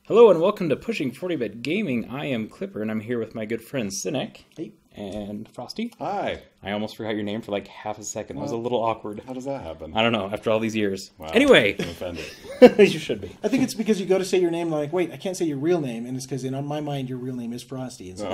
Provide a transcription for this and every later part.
Hello and welcome to Pushing 40-Bit Gaming. I am Clipper and I'm here with my good friend Cynic. Hey. And Frosty. Hi. I almost forgot your name for like half a second. That was a little awkward. How does that happen? I don't know, after all these years. Wow. Anyway. I'm offended. You should be. I think it's because you go to say your name, like, wait, I can't say your real name, and it's because in my mind your real name is Frosty. And so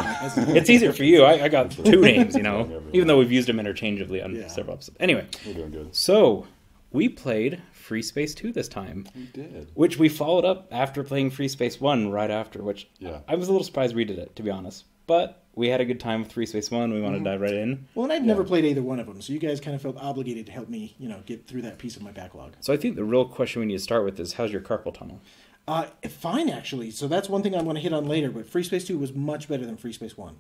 It's easier for you. I got two names, you know, even though we've used them interchangeably on several episodes. Anyway. We're doing good. So, we played Freespace 2 this time. We did. Which we followed up after playing Freespace 1 right after, which I was a little surprised we did it, to be honest. But we had a good time with Freespace 1. We want to dive right in. Well, and I've never played either one of them, so you guys kind of felt obligated to help me, get through that piece of my backlog. So I think the real question we need to start with is, how's your carpal tunnel? Fine, actually. So that's one thing I want to hit on later, but Freespace 2 was much better than Freespace 1.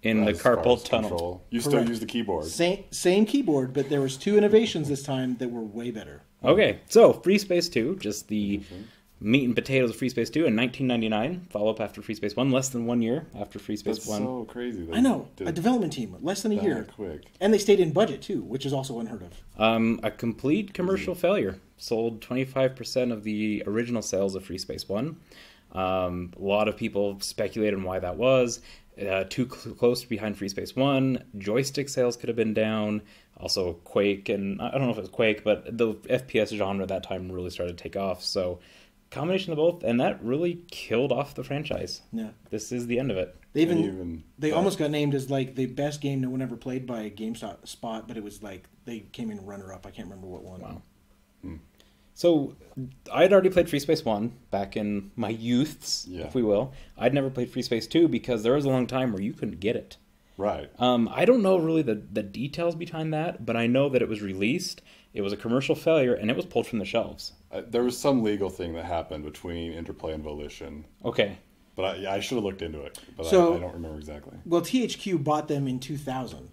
In the carpal tunnel. Control. You Correct. still use the keyboard. Same keyboard, but there was two innovations this time that were way better. Okay, so Freespace 2, just the meat and potatoes of Freespace 2 in 1999, follow-up after Freespace 1, less than 1 year after Freespace That's 1. so crazy. I know, a development team, less than a year. Quick. And they stayed in budget, too, which is also unheard of. A complete commercial failure. Sold 25% of the original sales of Freespace 1. A lot of people speculated on why that was. Too close behind Freespace 1. Joystick sales could have been down. Also Quake, and I don't know if it was Quake, but the FPS genre at that time really started to take off. So combination of both, and that really killed off the franchise. Yeah. This is the end of it. They almost got named as like the best game no one ever played by GameSpot, but it was like they came in runner-up. I can't remember what one. Wow. So, I'd already played Freespace 1 back in my youths, if we will. I'd never played Freespace 2 because there was a long time where you couldn't get it. Right. I don't know really the details behind that, but I know that it was released, it was a commercial failure, and it was pulled from the shelves. There was some legal thing that happened between Interplay and Volition. Okay. But I should have looked into it, but I don't remember exactly. Well, THQ bought them in 2000,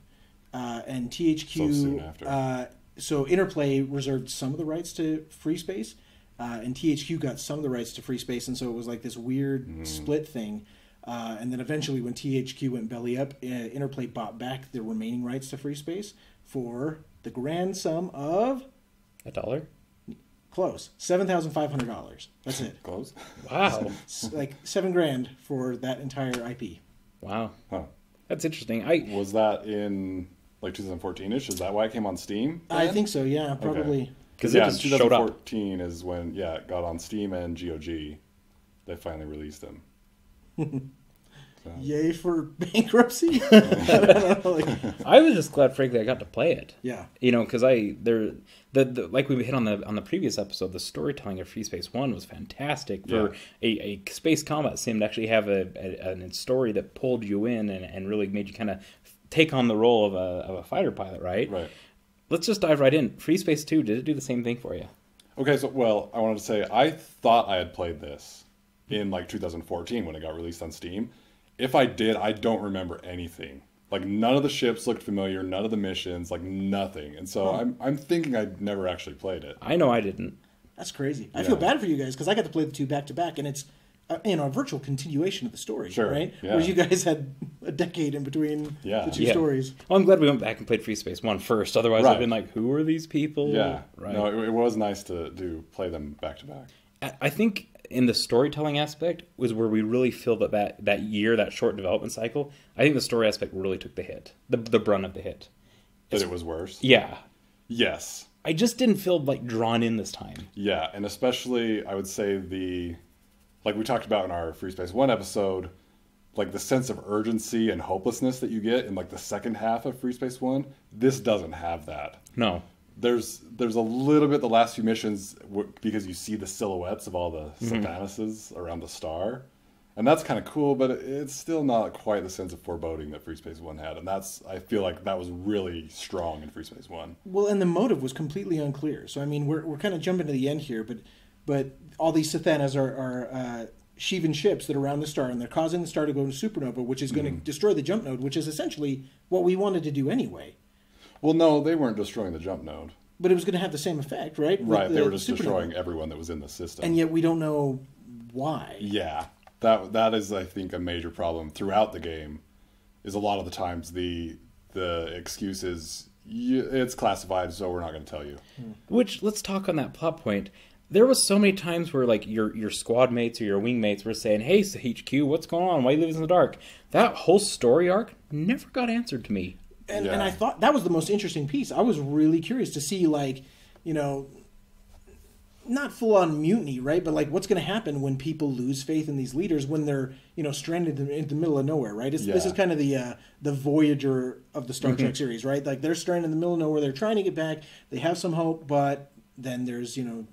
and THQ... So soon after. So Interplay reserved some of the rights to Freespace, and THQ got some of the rights to Freespace, and so it was like this weird split thing. And then eventually when THQ went belly up, Interplay bought back the remaining rights to Freespace for the grand sum of... $1? Close. $7,500. That's it. Close? Wow. Like $7,000 for that entire IP. Wow. Huh. That's interesting. Was that in... like 2014-ish? Is that why it came on Steam? Then? I think so, yeah, probably. Because it just showed up. 2014 is when, it got on Steam and GOG. They finally released them. So. Yay for bankruptcy? I don't know, I was just glad, frankly, I got to play it. Yeah. Because like we hit on the previous episode, the storytelling of Freespace 1 was fantastic. For a space combat sim to actually have a story that pulled you in and really made you kind of take on the role of a fighter pilot, right? Right. Let's just dive right in. Freespace 2, did it do the same thing for you? Okay, so, I wanted to say, I thought I had played this in, 2014 when it got released on Steam. If I did, I don't remember anything. Like, none of the ships looked familiar, none of the missions, nothing. And so I'm thinking I'd never actually played it. I know I didn't. That's crazy. I feel bad for you guys, because I got to play the two back-to-back, and it's a virtual continuation of the story, right? Yeah. Whereas you guys had a decade in between the two stories. Well, I'm glad we went back and played Freespace 1 first. Otherwise, I'd been like, who are these people? Yeah. Right. No, it was nice to play them back-to-back. I think in the storytelling aspect was where we really feel that year, that short development cycle, I think the story aspect really took the hit, the brunt of the hit. That it was worse? Yeah. Yes. I just didn't feel drawn in this time. Yeah, and especially, I would say like we talked about in our Freespace 1 episode, the sense of urgency and hopelessness that you get in the second half of Freespace 1, this doesn't have that. No. There's a little bit the last few missions because you see the silhouettes of all the Satanuses around the star. And that's kind of cool, but it's still not quite the sense of foreboding that Freespace 1 had. And I feel like that was really strong in Freespace 1. Well, and the motive was completely unclear. So, I mean, we're kind of jumping to the end here, but all these Sathanas are Shivan ships that are around the star, and they're causing the star to go into supernova, which is going to destroy the jump node, which is essentially what we wanted to do anyway. Well, no, they weren't destroying the jump node. But it was going to have the same effect, right? Right, they were just destroying everyone that was in the system. And yet we don't know why. Yeah, that is, I think, a major problem throughout the game, is a lot of the times the excuse is, it's classified, so we're not going to tell you. Which, let's talk on that plot point. There was so many times where like your squad mates or your wing mates were saying, "Hey, HQ, what's going on? Why are you living in the dark?" That whole story arc never got answered to me. And I thought that was the most interesting piece. I was really curious to see, like, you know, not full on mutiny, right? But like, what's going to happen when people lose faith in these leaders when they're, you know, stranded in the middle of nowhere, right? This is kind of the Voyager of the Star Trek series, right? Like, they're stranded in the middle of nowhere. They're trying to get back. They have some hope, but then there's, you know,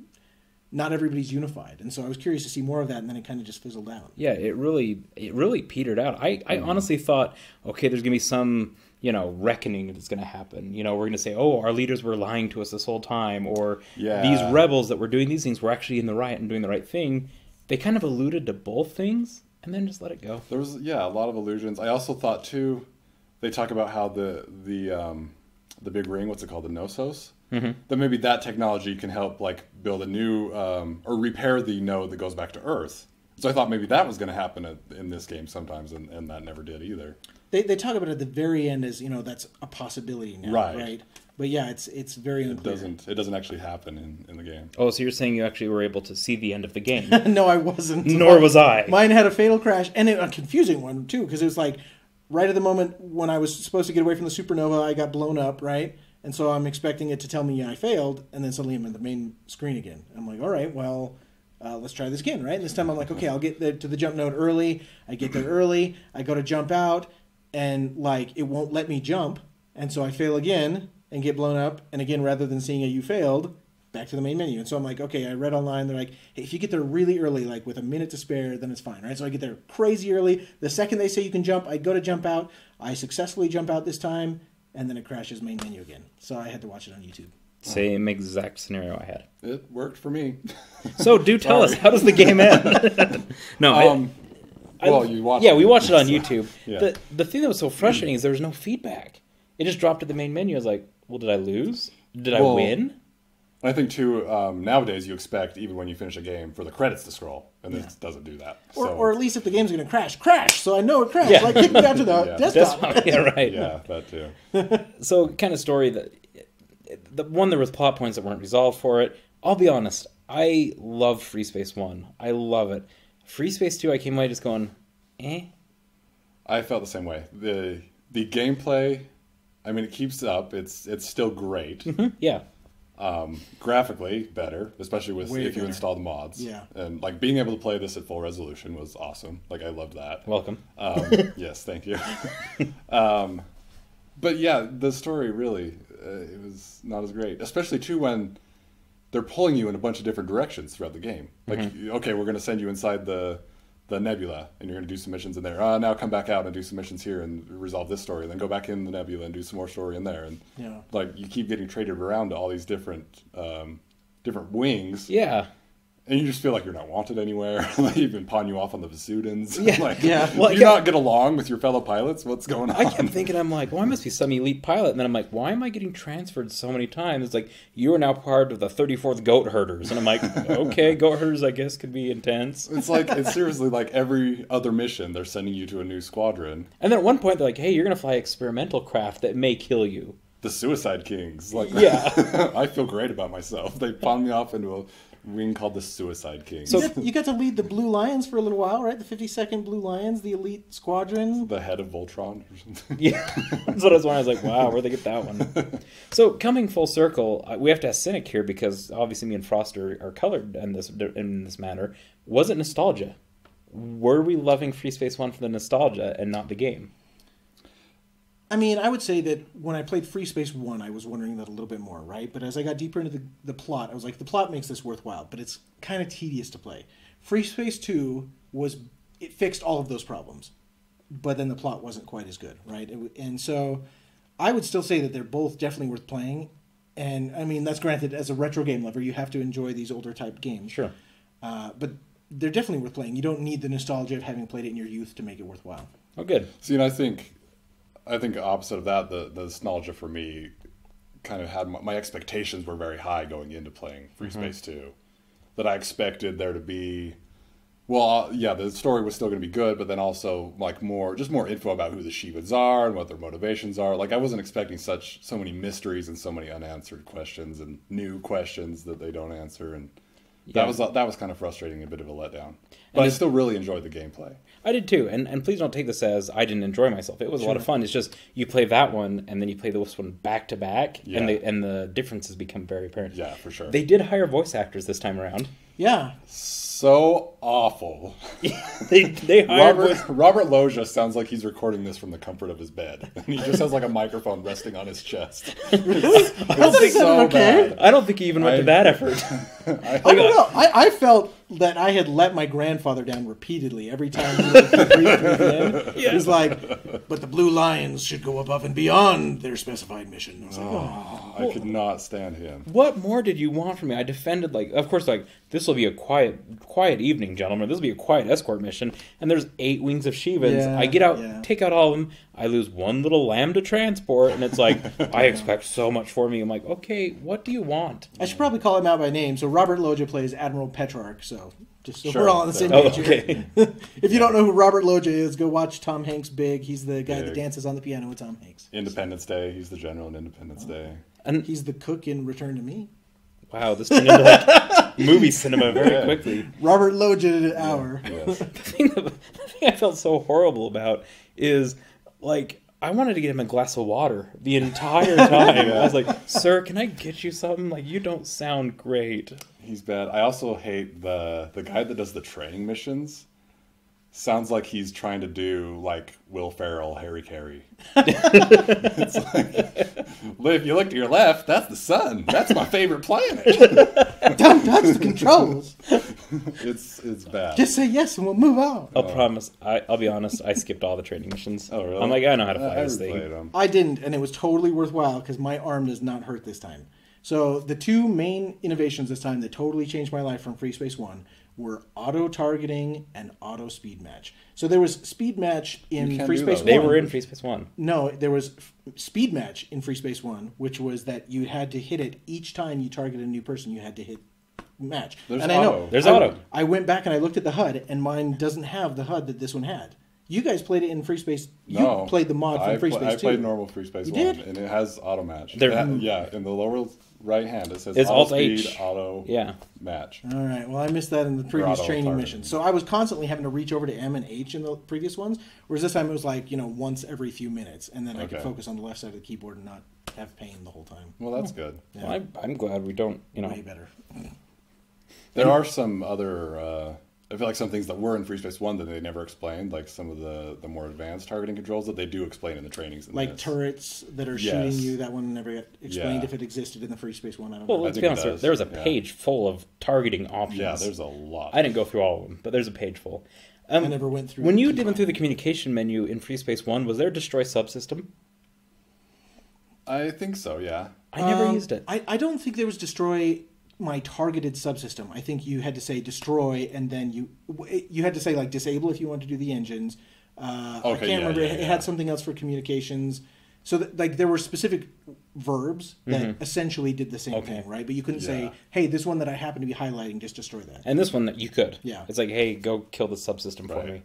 not everybody's unified. And so I was curious to see more of that, and then it kind of just fizzled out. Yeah, it really petered out. I honestly thought, okay, there's going to be some, you know, reckoning that's going to happen. You know, we're going to say, oh, our leaders were lying to us this whole time, or these rebels that were doing these things were actually in the right and doing the right thing. They kind of alluded to both things, and then just let it go. There was, a lot of allusions. I also thought, too, they talk about how the big ring, what's it called, the Gnosos? Mm-hmm. That maybe that technology can help, like, build a new, or repair the node that goes back to Earth. So I thought maybe that was going to happen in this game sometimes, and that never did either. They talk about it at the very end as, you know, that's a possibility now, right? But yeah, it's very unclear. It doesn't actually happen in the game. Oh, so you're saying you actually were able to see the end of the game? No, I wasn't. Nor was I. Mine had a fatal crash, and a confusing one too, because it was like right at the moment when I was supposed to get away from the supernova, I got blown up, right? And so I'm expecting it to tell me I failed, and then suddenly I'm at the main screen again. I'm like, all right, well, let's try this again, right? And this time I'm like, okay, I'll get to the jump node early. I get there early. I go to jump out, and like it won't let me jump, and so I fail again and get blown up. And again, rather than seeing a you failed, back to the main menu. And so I'm like, okay, I read online. They're like, hey, if you get there really early, like with a minute to spare, then it's fine, right? So I get there crazy early. The second they say you can jump, I go to jump out. I successfully jump out this time. And then it crashes main menu again. So I had to watch it on YouTube. Same exact scenario I had. It worked for me. So do tell us, how does the game end? No, you watched we watched it on YouTube. Yeah. The thing that was so frustrating is there was no feedback. It just dropped to the main menu. I was like, well, did I lose? Did I win? I think, too, nowadays you expect, even when you finish a game, for the credits to scroll. And this doesn't do that. Or at least if the game's going to crash, so I know it crashed. Yeah. Like, kick me out to the desktop. Yeah, right. Yeah, that too. So, kind of story that... there was plot points that weren't resolved for it. I'll be honest, I love Freespace 1. I love it. Freespace 2, I came away just going, eh? I felt the same way. The gameplay, I mean, it keeps up. It's still great. Mm-hmm. Yeah. Graphically better, especially with Way if you install the mods. Yeah. And like being able to play this at full resolution was awesome. Like I loved that. Welcome. Yes, thank you. But yeah, the story really it was not as great, especially too when they're pulling you in a bunch of different directions throughout the game. Like okay, we're going to send you inside the nebula, and you're going to do some missions in there. Now come back out and do some missions here and resolve this story, and then go back in the nebula and do some more story in there. And like you keep getting traded around to all these different wings. Yeah. And you just feel like you're not wanted anywhere. They even pawn you off on the Vasudans. Yeah. Like, Well, do you not get along with your fellow pilots? What's going on? I kept thinking, I'm like, well, I must be some elite pilot. And then I'm like, why am I getting transferred so many times? It's like, you are now part of the 34th Goat Herders. And I'm like, okay, Goat Herders, I guess, could be intense. It's like, it's seriously like every other mission, they're sending you to a new squadron. And then at one point, they're like, hey, you're going to fly experimental craft that may kill you. The Suicide Kings. Like, yeah. I feel great about myself. They pawned me off into a wing called the Suicide Kings. So you got to lead the Blue Lions for a little while, right? The 52nd Blue Lions, the elite squadron. The head of Voltron or something. Yeah, that's what I was wondering. I was like, wow, where'd they get that one? So coming full circle, we have to ask Cynic here because obviously me and Frost are colored in this manner. Was it nostalgia? Were we loving Freespace 1 for the nostalgia and not the game? I mean, I would say that when I played Freespace 1, I was wondering that a little bit more, right? But as I got deeper into the plot, I was like, the plot makes this worthwhile, but it's kind of tedious to play. Freespace 2 it fixed all of those problems, but then the plot wasn't quite as good, right? And so I would still say that they're both definitely worth playing. And I mean, that's granted, as a retro game lover, you have to enjoy these older type games. Sure. But they're definitely worth playing. You don't need the nostalgia of having played it in your youth to make it worthwhile. Oh, good. See, and I think opposite of that, the nostalgia for me kind of had my expectations were very high going into playing Freespace 2. That I expected there to be, the story was still going to be good, but then also like more info about who the Shivas are and what their motivations are. Like I wasn't expecting so many mysteries and so many unanswered questions and new questions that they don't answer. And That was kind of frustrating, a bit of a letdown. But I still really enjoyed the gameplay. I did too, and please don't take this as I didn't enjoy myself. It was a lot of fun. It's just you play that one and then you play this one back to back, and the differences become very apparent. Yeah, for sure. They did hire voice actors this time around. Yeah. So awful. they hired Robert Loggia sounds like he's recording this from the comfort of his bed. And he just has like a microphone resting on his chest. It's so bad. I don't think he even went to that effort. I don't know. I felt that I had let my grandfather down repeatedly every time he would brief me again. Yeah. He was like, but the Blue Lions should go above and beyond their specified mission. I was like, I could not stand him. What more did you want from me? I defended, of course, this will be a quiet evening, gentlemen. This will be a quiet escort mission. And there's 8 wings of Shivans. Yeah, I get out, take out all of them. I lose one little lamb to transport. And it's like, I expect so much for me. I'm like, okay, what do you want? I should probably call him out by name. So Robert Loggia plays Admiral Petrarch. So just so we're all on the same page here. If you don't know who Robert Loggia is, go watch Tom Hanks' Big. He's the guy that dances on the piano with Tom Hanks. Independence Day. He's the general in Independence Day. And he's the cook in Return to Me. Wow, this turned into movie cinema very quickly. Robert Loggia hour. Yes. The thing I felt so horrible about is, I wanted to get him a glass of water the entire time. I was like, sir, can I get you something? You don't sound great. He's bad. I also hate the guy that does the training missions. Sounds like he's trying to do Will Ferrell, Harry Carey. It's if you look to your left, that's the sun. That's my favorite planet. Don't touch the controls. It's bad. Just say yes and we'll move on. I'll be honest, I skipped all the training missions. Oh, really? I'm like, I know how to fly this thing. I didn't, and it was totally worthwhile because my arm does not hurt this time. So the 2 main innovations this time that totally changed my life from Freespace 1 were auto-targeting and auto-speed match. So there was speed match in Freespace 1. They were in Freespace 1. No, there was speed match in Freespace 1, which was that you had to hit it each time you targeted a new person, you had to hit match. There's and auto. I know. There's auto. I went back and I looked at the HUD, and mine doesn't have the HUD that this one had. You guys played it in Freespace. You played the mod from Freespace 2. I played normal Freespace 1, did? and it has auto match. Yeah, in the lower right hand it says Alt speed, H. Auto match. All right. Well, I missed that in the previous training mission. So I was constantly having to reach over to M and H in the previous ones, whereas this time it was once every few minutes, and then I could focus on the left side of the keyboard and not have pain the whole time. Well, that's good. Yeah. Well, I'm glad we don't. Way better. There are some other. I feel like some things that were in Freespace 1 that they never explained, like some of the more advanced targeting controls that they do explain in the trainings. Turrets that are shooting you, that one never got explained if it existed in the Freespace 1. I don't know. Well, let's be honest, there was a page full of targeting options. Yeah, there's a lot. I didn't go through all of them, but there's a page full. I never went through. When you went through the communication menu in Freespace 1, was there a destroy subsystem? I think so, yeah. I never used it. I don't think there was destroy my targeted subsystem. I think you had to say destroy, and then you had to say disable if you want to do the engines. I can't remember. It had something else for communications. So there were specific verbs that essentially did the same thing, right? But you couldn't say, hey, this one that I happen to be highlighting, just destroy that. And this one that you could. Yeah. It's like, hey, go kill the subsystem for me.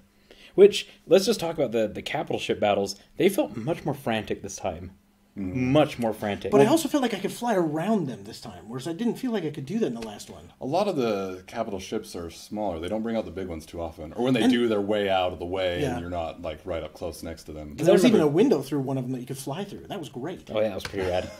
Which, let's just talk about the capital ship battles. They felt much more frantic this time. Much more frantic. But I also felt like I could fly around them this time, whereas I didn't feel like I could do that in the last one. A lot of the capital ships are smaller. They don't bring out the big ones too often. Or when they do, they're way out of the way and you're not right up close next to them. There was even a window through one of them that you could fly through. That was great. Oh yeah, that was pretty rad.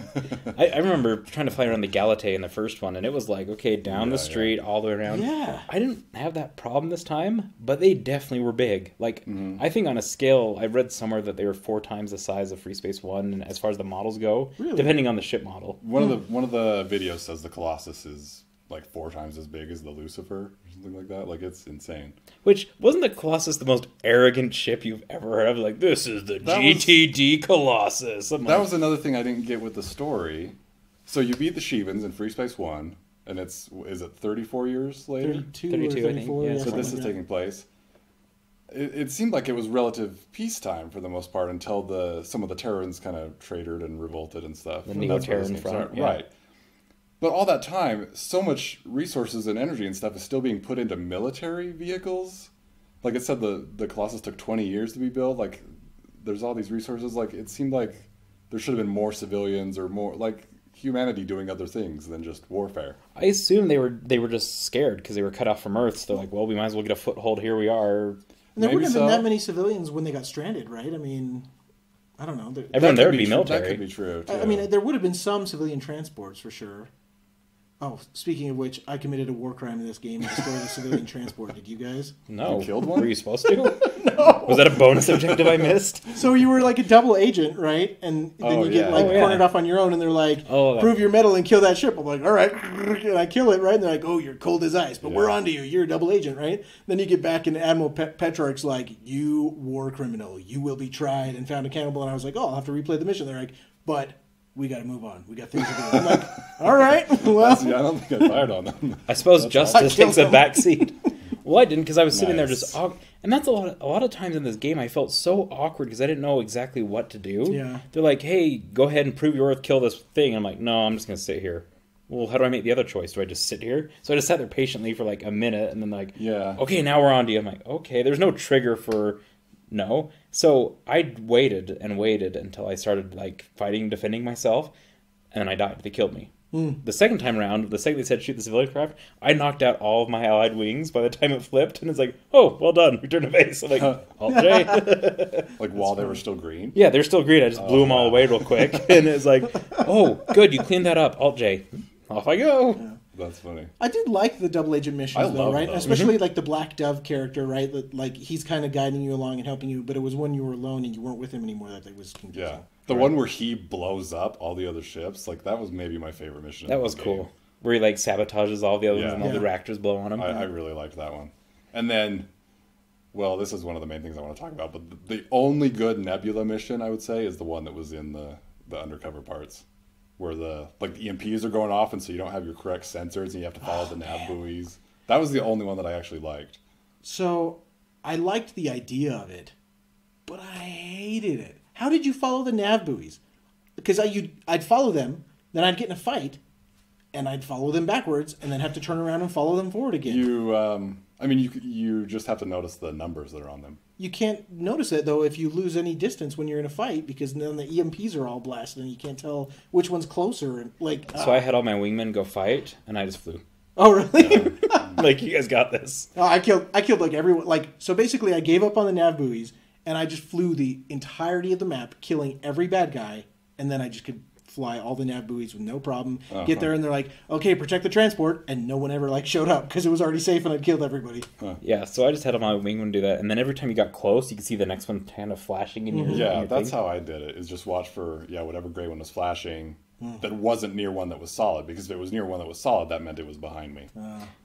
I remember trying to fly around the Galatée in the first one, and it was down the street, all the way around. Yeah. I didn't have that problem this time, but they definitely were big. I think on a scale, I read somewhere that they were 4 times the size of Freespace 1 as far as the models go. Really? Depending on the ship model. One of the videos says the Colossus is 4 times as big as the Lucifer or something like that. It's insane. Which, wasn't the Colossus the most arrogant ship you've ever heard of? This is the GTD Colossus. That was another thing I didn't get with the story. So you beat the Shivans in Freespace 1, and is it 34 years later? 32 or 34. Yeah, so this is taking place. It seemed like it was relative peacetime for the most part until some of the Terrans kind of traitored and revolted and stuff. The Neo-Terran front. Yeah. Right. But all that time, so much resources and energy and stuff is still being put into military vehicles. Like it said, the Colossus took 20 years to be built. There's all these resources. It seemed like there should have been more civilians or more. humanity doing other things than just warfare. I assume they were just scared because they were cut off from Earth. So they're like, well, we might as well get a foothold. Here we are. And there Maybe wouldn't have been so. that many civilians when they got stranded, right? I mean, I don't know. Everyone there would be That military. could be true, too. I mean, there would have been some civilian transports for sure. Oh, speaking of which, I committed a war crime in this game and destroyed a civilian transport. Did you guys? No. You killed one? Were you supposed to? No. Was that a bonus objective I missed? So you were like a double agent, right? And then Oh, you get yeah. like Oh, yeah. cornered off on your own, and they're like, Oh, that- "Prove your mettle and kill that ship." I'm like, "All right," and I kill it, right? And they're like, "Oh, you're cold as ice, but we're Yeah. on to you. You're a double agent, right?" Then you get back, and Admiral Petrarch's like, "You war criminal. You will be tried and found accountable." And I was like, "Oh, I'll have to replay the mission." They're like, "But we got to move on. We got things to do." I'm like, "All right, well." See, I don't think I fired on them. I suppose justice killed takes a him. backseat. Well, I didn't because I was sitting there Nice. just, and that's a lot of times in this game I felt so awkward because I didn't know exactly what to do. Yeah. They're like, "Hey, go ahead and prove your worth, kill this thing." I'm like, "No, I'm just gonna sit here." Well, how do I make the other choice? Do I just sit here? So I just sat there patiently for like a minute, and then like, Yeah. okay, now we're on to you. I'm like, okay, there's no trigger for no. So I waited and waited until I started like fighting, defending myself, and then I died. They killed me. The second time around, the second they said shoot the civilian craft, I knocked out all of my allied wings by the time it flipped, and it's like, oh, well done, return to base. I'm like, Alt J. Like while they were still green. Yeah, they're still green. I just blew them all away real quick, and it's like, oh, good, you cleaned that up, Alt J. Off I go. That's funny. I did like the double agent missions, I though, love right? those. Especially like the Black Dove character, right? That, like he's kind of guiding you along and helping you, but it was when you were alone and you weren't with him anymore that it was confusing. Yeah. The one where he blows up all the other ships, like that was maybe my favorite mission. in That the was game. cool. Where he like sabotages all the other ones Yeah. and all the Yeah. reactors blow on him. I really liked that one. And then, well, this is one of the main things I want to talk about, but the only good Nebula mission, I would say, is the one that was in the undercover parts. Where the EMPs are going off, and so you don't have your correct sensors, and you have to follow the nav buoys. That was the only one that I actually liked. So I liked the idea of it, but I hated it. How did you follow the nav buoys? Because I'd follow them, then I'd get in a fight, and I'd follow them backwards, and then have to turn around and follow them forward again. You just have to notice the numbers that are on them. You can't notice it, though, if you lose any distance when you're in a fight, because then the EMPs are all blasted, and you can't tell which one's closer. And like, So I had all my wingmen go fight, and I just flew. oh really? Like, you guys got this. Oh, I killed like everyone. Like, so basically, I gave up on the nav buoys, and I just flew the entirety of the map, killing every bad guy, and then I just could fly all the nav buoys with no problem. Get there, and they're like, "Okay, protect the transport," and no one ever like showed up because it was already safe, and I'd killed everybody. Yeah, so I just had my wingman do that, and then every time you got close, you could see the next one kind of flashing in your Yeah, in your that's thing. how I did it. Is just watch for whatever gray one was flashing that wasn't near one that was solid. Because if it was near one that was solid, that meant it was behind me.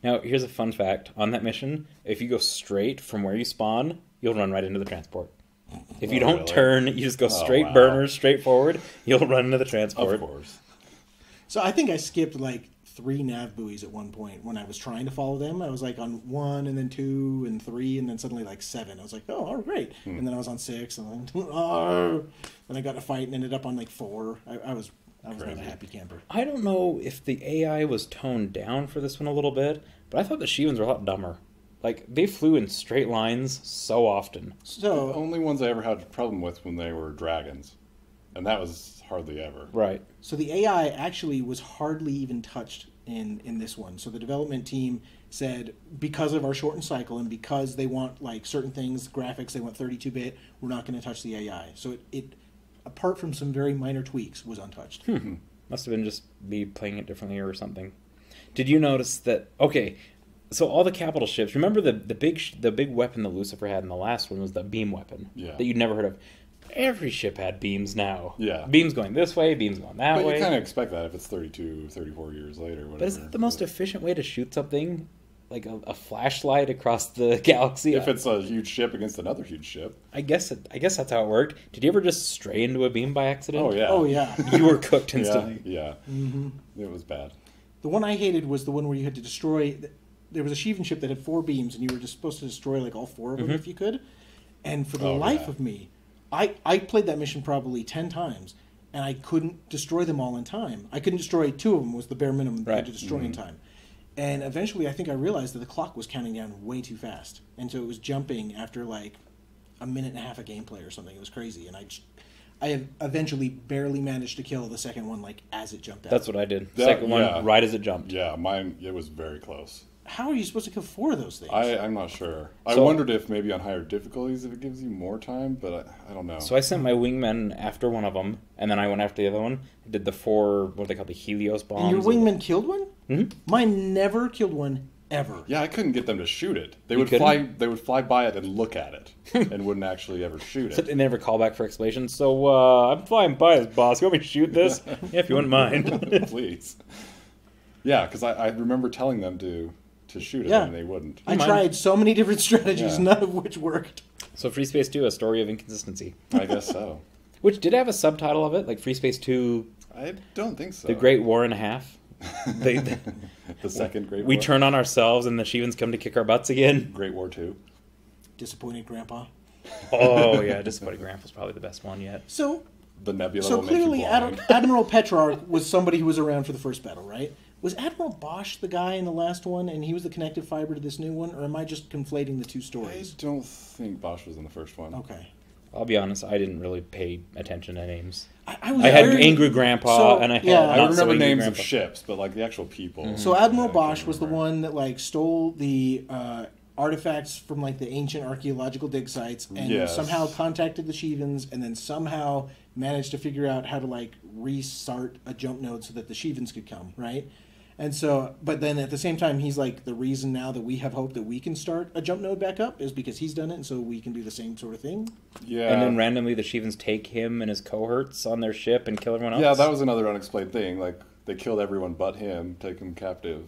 Now, here's a fun fact. On that mission, if you go straight from where you spawn, you'll run right into the transport. If you don't really? turn, you just go straight wow. burners, straight forward, you'll run into the transport. Of course. So I think I skipped like 3 nav buoys at one point when I was trying to follow them. I was like on 1 and then 2 and 3 and then suddenly like 7. I was like, oh great. And then I was on 6 and then then I got in a fight and ended up on like 4. I was not a happy camper. I don't know if the AI was toned down for this one a little bit, but I thought the Shivans were a lot dumber. Like, they flew in straight lines so often. The So only ones I ever had a problem with when they were dragons. And that was hardly ever. Right. So the AI actually was hardly even touched in this one. So the development team said, because of our shortened cycle and because they want like certain things, graphics, they want 32-bit, we're not going to touch the AI. So it apart from some very minor tweaks, was untouched. Must have been just me playing it differently or something. Did you notice that? Okay, so all the capital ships. Remember the big weapon that Lucifer had in the last one was the beam weapon. Yeah. That you'd never heard of. Every ship had beams now. Yeah. Beams going this way, beams going that But way. you kind of expect that if it's 32, 34 years later. Whatever. But is that the most efficient way to shoot something? Like a flashlight across the galaxy? If it's a huge ship against another huge ship. I guess that's how it worked. Did you ever just stray into a beam by accident? Oh, yeah. Oh, yeah. You were cooked Yeah, instantly. yeah. It was bad. The one I hated was the one where you had to destroy. There was a Shivan ship that had 4 beams, and you were just supposed to destroy like all 4 of them if you could. And for the life yeah. of me, I played that mission probably 10 times, and I couldn't destroy them all in time. I couldn't destroy 2 of them was the bare minimum that I had to destroy in time. And eventually, I think I realized that the clock was counting down way too fast, and so it was jumping after like a minute and a half of gameplay or something. It was crazy, and I have eventually barely managed to kill the second one, like, as it jumped out. That's what I did. That- Second one, yeah. right as it jumped. Yeah, mine, it was very close. How are you supposed to kill 4 of those things? I'm not sure. I So- wondered if maybe on higher difficulties if it gives you more time, but I don't know. So I sent my wingmen after one of them, and then I went after the other one. I did the 4, what they call the Helios bombs. And your wingman killed one? Mm-hmm. Mine never killed one, ever. Yeah, I couldn't get them to shoot it. They You would couldn't? fly. They would fly by it and look at it, and wouldn't actually ever shoot So it. they never call back for explanation. So I'm flying by this, boss. You want me to shoot this? Yeah, if you wouldn't mind. Please. Yeah, because I remember telling them to shoot it, Yeah. and they wouldn't. I Mine- tried so many different strategies, Yeah. none of which worked. So Freespace 2, A Story of Inconsistency. I guess so. Which did have a subtitle of it, like Freespace 2, I don't think so. The Great War and a Half. They, The second Great War. we turn on ourselves and the Shivans come to kick our butts again. Great War 2. Disappointed grandpa. Oh, yeah, Disappointed Grandpa's probably the best one yet. So The Nebula So will make you clearly, blind. Admiral Petrarch was somebody who was around for the first battle, right? Was Admiral Bosch the guy in the last one, and he was the connective fiber to this new one, or am I just conflating the two I stories? don't think Bosch was in the first one. Okay. I'll be honest, I didn't really pay attention to names. I was I had very- Angry Grandpa, So, and I had yeah. I not so remember angry names Grandpa. of ships, but like the actual people. So Admiral I Bosch can't was the remember. one that like stole the artifacts from like the ancient archaeological dig sites and Yes. somehow contacted the Shivans and then somehow managed to figure out how to like restart a jump node so that the Shivans could come, right? And so, but then at the same time, he's like, the reason now that we have hope that we can start a jump node back up is because he's done it, and so we can do the same sort of thing. Yeah. And then randomly the Shivans take him and his cohorts on their ship and kill everyone else. Yeah, that was another unexplained thing. Like, they killed everyone but him, take him captive.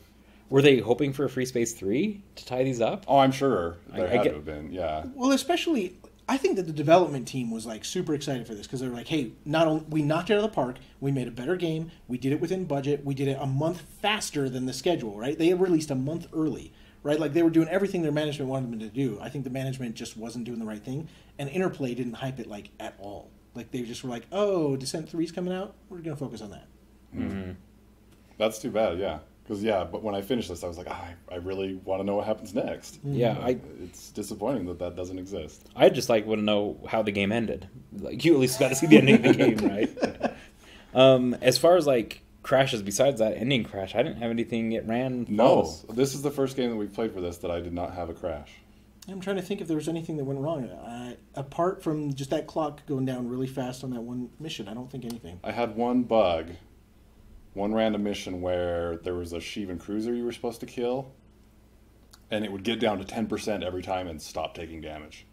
Were they hoping for a Free Space 3 to tie these up? Oh, I'm sure there I had get- to have been, yeah. Well, especially, I think that the development team was like super excited for this because they were like, "Hey, not only we knocked it out of the park, we made a better game, we did it within budget, we did it a month faster than the schedule." Right? They had released a month early, right? Like they were doing everything their management wanted them to do. I think the management just wasn't doing the right thing, and Interplay didn't hype it like at all. Like they just were like, "Oh, Descent 3's coming out, we're gonna focus on that." Mm-hmm. That's too bad, yeah. Because, yeah, but when I finished this, I was like, I really want to know what happens next. Yeah, But it's disappointing that that doesn't exist. I just like want to know how the game ended. Like you at least got to see the ending of the game, right? As far as like crashes, besides that ending crash, I didn't have anything. It ran No, flawless. this is the first game that we've played for this that I did not have a crash. I'm trying to think if there was anything that went wrong. Apart from just that clock going down really fast on that one mission, I don't think anything. I had one bug, one random mission where there was a Shivan cruiser you were supposed to kill, and it would get down to 10% every time and stop taking damage.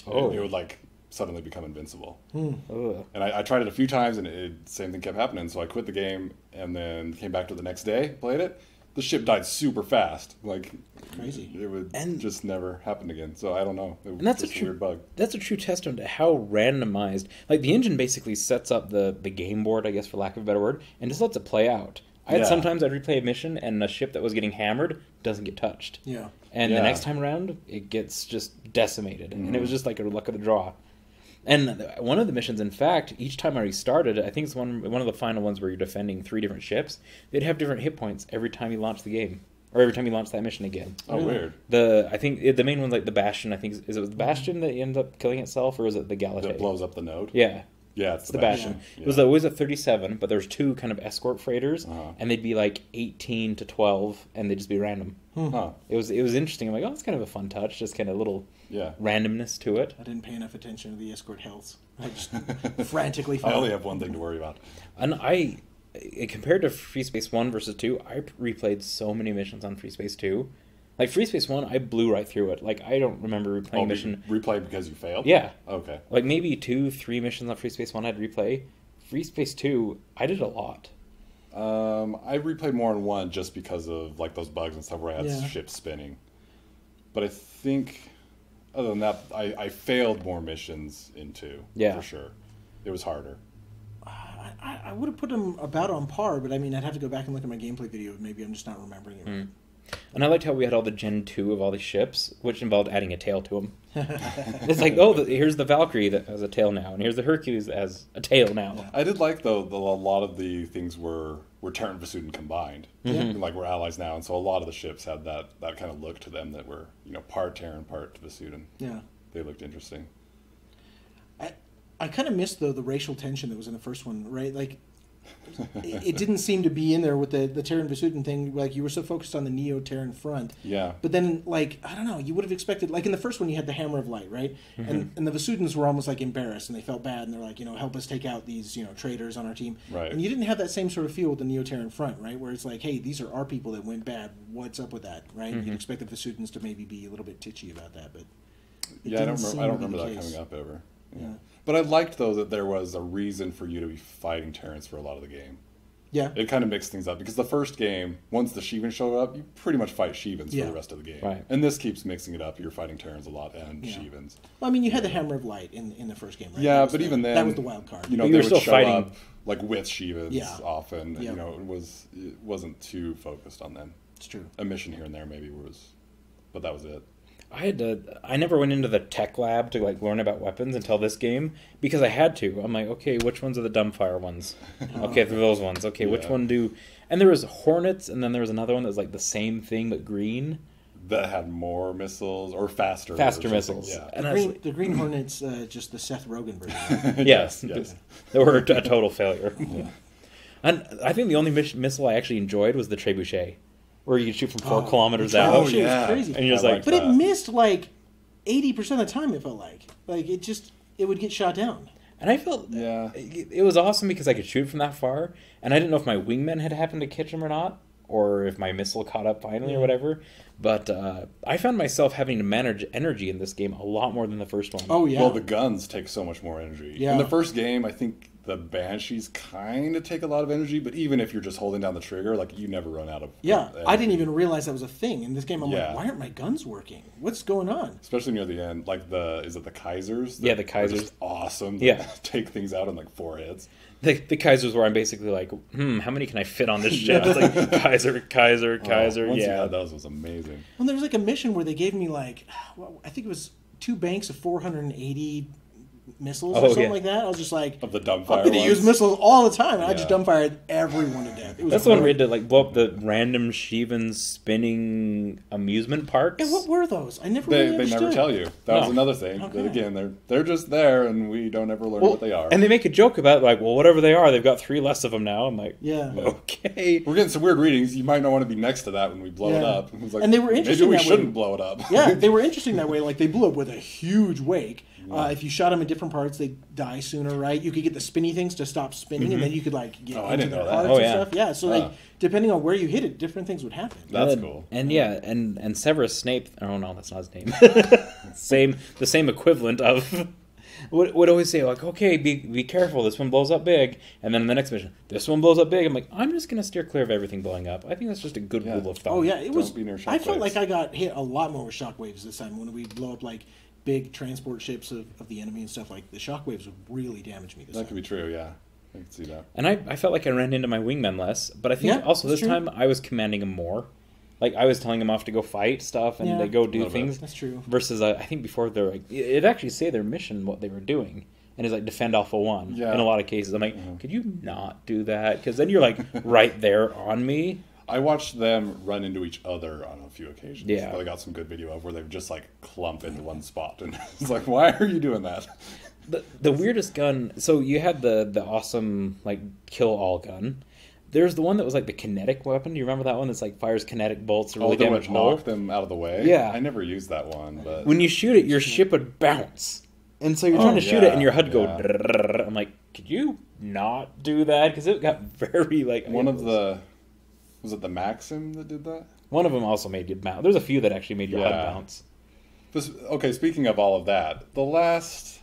Oh. It would like suddenly become invincible. Ugh. And I tried it a few times, and same thing kept happening. So I quit the game, and then came back to the next day, played it. The ship died super fast. Like Crazy. it would And- just never happen again. So I don't know. It was And that's a just true weird bug. That's a true testament to how randomized. Like the engine basically sets up the game board, I guess, for lack of a better word, and just lets it play out. Yeah. Sometimes I'd replay a mission, and a ship that was getting hammered doesn't get touched. Yeah. And Yeah. the next time around, it gets just decimated. And it was just like a luck of the draw. And one of the missions, in fact, each time I restarted, I think it's one of the final ones where you're defending 3 different ships, they'd have different hit points every time you launched the game. Or every time you launched that mission again. Oh, weird. I think the main one's like the Bastion, I think. Is it the Bastion that ends up killing itself, or is it the Galate? That blows up the node. Yeah. Yeah, it's The Bastion. Yeah. It was always at 37, but there's 2 kind of escort freighters, Uh-huh. and they'd be like 18 to 12, and they'd just be random. Huh. It was interesting. I'm like, oh, it's kind of a fun touch, just kind of a little Yeah. randomness to it. I didn't pay enough attention to the escort healths. I just frantically I followed. only have one thing to worry about. And compared to Free Space 1 versus 2, I replayed so many missions on Free Space 2. Like Free Space 1, I blew right through it. Like I don't remember replaying Oh, mission. replay because you failed? Yeah. Okay. Like maybe 2-3 missions on Free Space 1 I'd replay. Free Space 2, I did a lot. I replayed more in 1 just because of like those bugs and stuff where I had Yeah. ships spinning. But I think other than that, I failed more missions in 2. Yeah. For sure. It was harder. I would have put them about on par, but I mean, I'd have to go back and look at my gameplay video. Maybe I'm just not remembering it. And I liked how we had all the Gen 2 of all these ships, which involved adding a tail to them. It's like, oh, here's the Valkyrie that has a tail now, and here's the Hercules that has a tail now. I did like though a lot of the things were Terran Vasudin combined. Like we're allies now, and so a lot of the ships had that kind of look to them that were part Terran, part Vasudin. Yeah. They looked interesting. I kind of missed, though, the racial tension that was in the first one, right? Like, it didn't seem to be in there with the Terran Vasudin thing. Like, you were so focused on the Neo-Terran front. Yeah. But then, like, I don't know, you would have expected, like in the first one you had the Hammer of Light, right? And the Vasudins were almost like embarrassed and they felt bad and they're like, help us take out these, traitors on our team. Right. And you didn't have that same sort of feel with the Neo-Terran front, right? Where it's like, hey, these are our people that went bad. What's up with that, right? You'd expect the Vasudins to maybe be a little bit titchy about that, but Yeah, I don't remember that coming up ever. Yeah. But I liked, though, that there was a reason for you to be fighting Terrans for a lot of the game. Yeah. It kind of mixed things up, because the first game, once the Shivans show up, you pretty much fight Shivans for the rest of the game. Right. And this keeps mixing it up. You're fighting Terrans a lot and Shivans. Well, I mean, you had the Hammer of Light in the first game, right? Yeah, but even then... That was the wild card. They were would still show fighting. up, like, with Shivans often. Yep. It wasn't too focused on them. It's true. A mission here and there maybe was... But that was it. I never went into the tech lab to like learn about weapons until this game because I had to. I'm like, okay, which ones are the dumbfire ones? Okay, they're those ones. Okay, which one do? And there was Hornets, and then there was another one that was like the same thing but green. That had more missiles or faster missiles. Yeah. And the Green Hornets, just the Seth Rogen version. Yes. They were a total failure. Yeah. And I think the only missile I actually enjoyed was the Trebuchet, where you could shoot from 4 kilometers out. Oh, shit, was crazy. And you're just like, but it missed like 80% of the time. It felt like it would get shot down. And I felt it was awesome because I could shoot from that far, and I didn't know if my wingmen had happened to catch him or not, or if my missile caught up finally or whatever. But I found myself having to manage energy in this game a lot more than the first one. Oh yeah. Well, the guns take so much more energy. Yeah. In the first game, I think the Banshees kind of take a lot of energy, but even if you're just holding down the trigger, like, you never run out of energy. I didn't even realize that was a thing in this game. I'm Yeah. like, why aren't my guns working? What's going on? Especially near the end, like is it the Kaisers? Yeah, the Are Kaisers. just awesome. Yeah. Take things out in like 4 hits. The Kaisers where I'm basically like, how many can I fit on this ship? It's like Kaiser, Once you yeah. had those, it was amazing. Well, there was like a mission where they gave me like, I think it was 2 banks of 480 missiles or something like that. I was just like, Of the dumbfire I'm going to ones. use missiles all the time. And I just Yeah. dumbfired everyone to death. It was That's the one where we great. had to like blow up the random Shivan spinning amusement parks. And what were those? I never They really understood. never tell you. That was No. another thing. Okay. But again, they're just there, and we don't ever learn what they are. And they make a joke about like, well, whatever they are, they've got 3 less of them now. I'm like, Yeah. okay. We're getting some weird readings. You might not want to be next to that when we blow it Yeah. up. It's like, And they were interesting maybe we that way. shouldn't blow it up. Yeah, they were interesting that way. Like, they blew up with a huge wake. If you shot them in different parts, they die sooner, right? You could get the spinny things to stop spinning, and then you could like get I into didn't their know that. parts Oh, and yeah. stuff. Yeah, so like depending on where you hit it, different things would happen. That's And- cool. And yeah, and Severus Snape. Oh no, that's not his name. the same equivalent of would always say like, okay, be careful. This one blows up big, and then in the next mission, this one blows up big. I'm like, I'm just gonna steer clear of everything blowing up. I think that's just a good rule of thumb. Oh yeah, it was. be near I felt shockwaves. like I got hit a lot more with shockwaves this time when we blow up like big transport ships of the enemy and stuff. Like the shockwaves would really damage me this That time. could be true, yeah. I can see that. And I felt like I ran into my wingmen less, but I think Yeah, also that's this true. time I was commanding them more. Like I was telling them off to go fight stuff and Yeah. they go A do little bit. things. That's true. Versus I think before they're like it actually say their mission what they were doing. And it's like defend Alpha 1 Yeah. in a lot of cases. I'm like, could you not do that? Because then you're like right there on me. I watched them run into each other on a few occasions. Yeah. But I got some good video of where they've just like clump into one spot. And it's like, why are you doing that? The weirdest gun. So you had the awesome like kill all gun. There's the one that was like the kinetic weapon. Do you remember that one that's like fires kinetic bolts to really That damage would hull? knock them out of the way? Yeah. I never used that one, but When you shoot it, your ship would bounce. And so you're trying to shoot it, and your HUD go. yeah. Drrrr. I'm like, could you not do that? Because it got very like. one of the... Was it the Maxim that did that? One of them also made you bounce. There's a few that actually made your HUD Yeah. bounce. Okay, speaking of all of that, the last,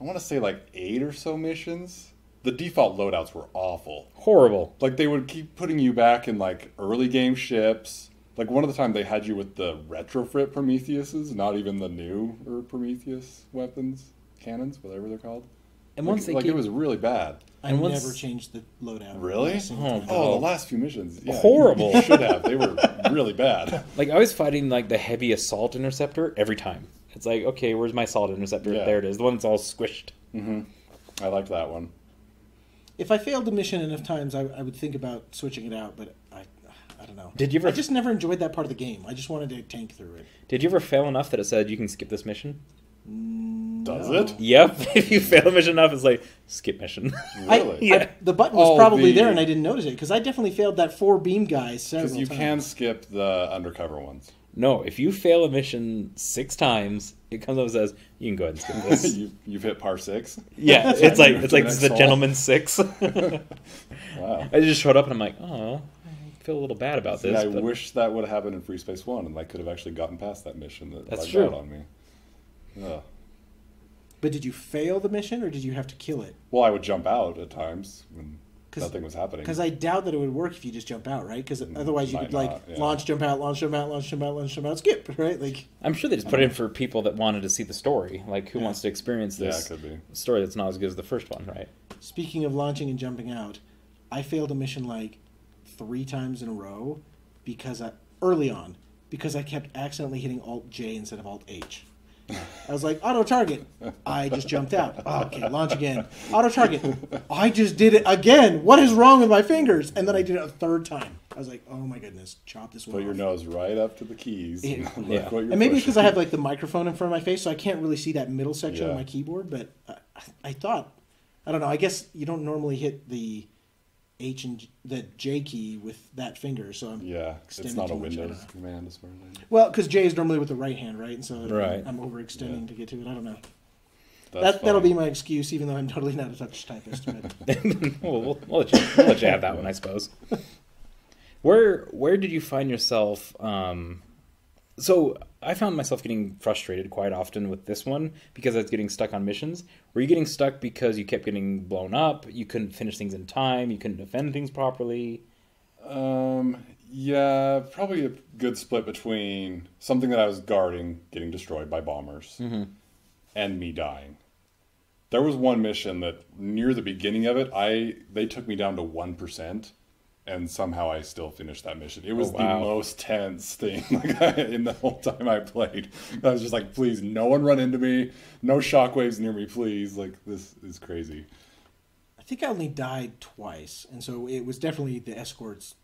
I want to say like 8 or so missions, the default loadouts were awful. Horrible. Like, they would keep putting you back in, like, early game ships. Like, one of the time they had you with the retrofit Prometheuses, not even the new Prometheus weapons, cannons, whatever they're called. And Like, once they like keep, it was really bad. I And once- never changed the loadout. Really? Not a single time. Oh, the last few missions. Yeah, Horrible. You should have. They were really bad. like I was fighting like the heavy assault interceptor every time. It's like, okay, where's my assault interceptor? Yeah. There it is. The one that's all squished. I liked that one. If I failed the mission enough times, I would think about switching it out, but I don't know. Did you ever? I just never enjoyed that part of the game. I just wanted to tank through it. Did you ever fail enough that it said you can skip this mission? Does it? Yep. If you fail a mission enough, it's like, skip mission. Really? The button was probably there and I didn't notice it because I definitely failed that 4 beam guy several times. Because you can skip the undercover ones. No, if you fail a mission 6 times, it comes up and says, you can go ahead and skip this. You've hit par 6? Yeah, it's like this is the gentleman's 6. Wow. I just showed up and I'm like, oh, I feel a little bad about this. I wish that would have happened in Freespace 1 and I could have actually gotten past that mission that That's lagged true. out on me. Ugh. But did you fail the mission or did you have to kill it? Well, I would jump out at times when nothing was happening. Because I doubt that it would work if you just jump out, right? Because otherwise you Might could like not, yeah. launch, jump out, launch, jump out, launch, jump out, launch, jump out, skip, right? Like I'm sure they just put it in for people that wanted to see the story. Like, who wants to experience this Yeah, it could be. story that's not as good as the first one, right? speaking of launching and jumping out, I failed a mission like 3 times in a row because early on because I kept accidentally hitting Alt J instead of Alt H. I was like, auto target. I just jumped out. Oh, okay, launch again. Auto target. I just did it again. What is wrong with my fingers? And then I did it a 3rd time. I was like, oh my goodness, chop this one Put off. your nose right up to the keys. Yeah. Look Yeah. what you're And maybe pushing. because I have like the microphone in front of my face, so I can't really see that middle section of Yeah. my keyboard. But I thought, I don't know. I guess you don't normally hit the H and the J key with that finger, so I'm Yeah, it's extending not a too much. I Windows don't know. command as far as I know. Well, because J is normally with the right hand, right? And so Right. I'm overextending to get to it. I don't know. That's That'll fine. be my excuse, even though I'm totally not a touch typist. But we'll let you have that one, I suppose. Where did you find yourself? So I found myself getting frustrated quite often with this one because I was getting stuck on missions. Were you getting stuck because you kept getting blown up? You couldn't finish things in time. You couldn't defend things properly. Yeah, probably a good split between something that I was guarding getting destroyed by bombers and me dying. There was one mission that near the beginning of it, they took me down to 1%, and somehow I still finished that mission. It was the most tense thing in the whole time I played. I was just like, please, no one run into me, no shockwaves near me, please. Like, this is crazy. I think I only died twice, and so it was definitely the escorts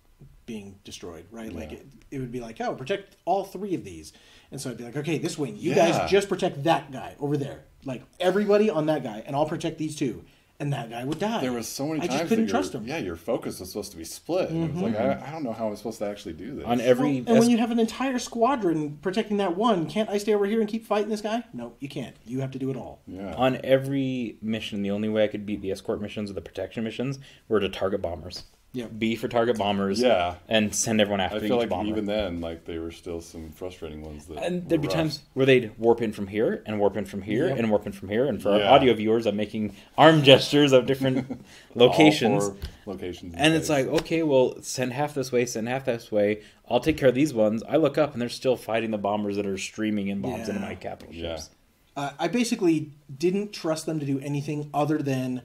being destroyed, right? Yeah. Like it would be like, oh, protect all 3 of these, and so I'd be like, okay, this wing, you Yeah. guys just protect that guy over there, like everybody on that guy, and I'll protect these 2, and that guy would die. There was so many I times just couldn't that trust him. Yeah, your focus was supposed to be split. And it was like, I don't know how I'm supposed to actually do this. On every And when you have an entire squadron protecting that one, can't I stay over here and keep fighting this guy? No, you can't. You have to do it all. Yeah. on every mission, the only way I could beat the escort missions or the protection missions were to target bombers. Yeah. B for target bombers. Yeah. And send everyone after I each feel like bomber. even then, like there were still some frustrating ones that. And there'd be were rough. times where they'd warp in from here and warp in from here Yep. and warp in from here. And for Yeah. our audio viewers, I'm making arm gestures of different locations. All 4 locations. in And it's space. like, okay, well, send half this way, send half this way. I'll take care of these ones. I look up and they're still fighting the bombers that are streaming in bombs into Yeah. my capital Yeah. ships. I basically didn't trust them to do anything other than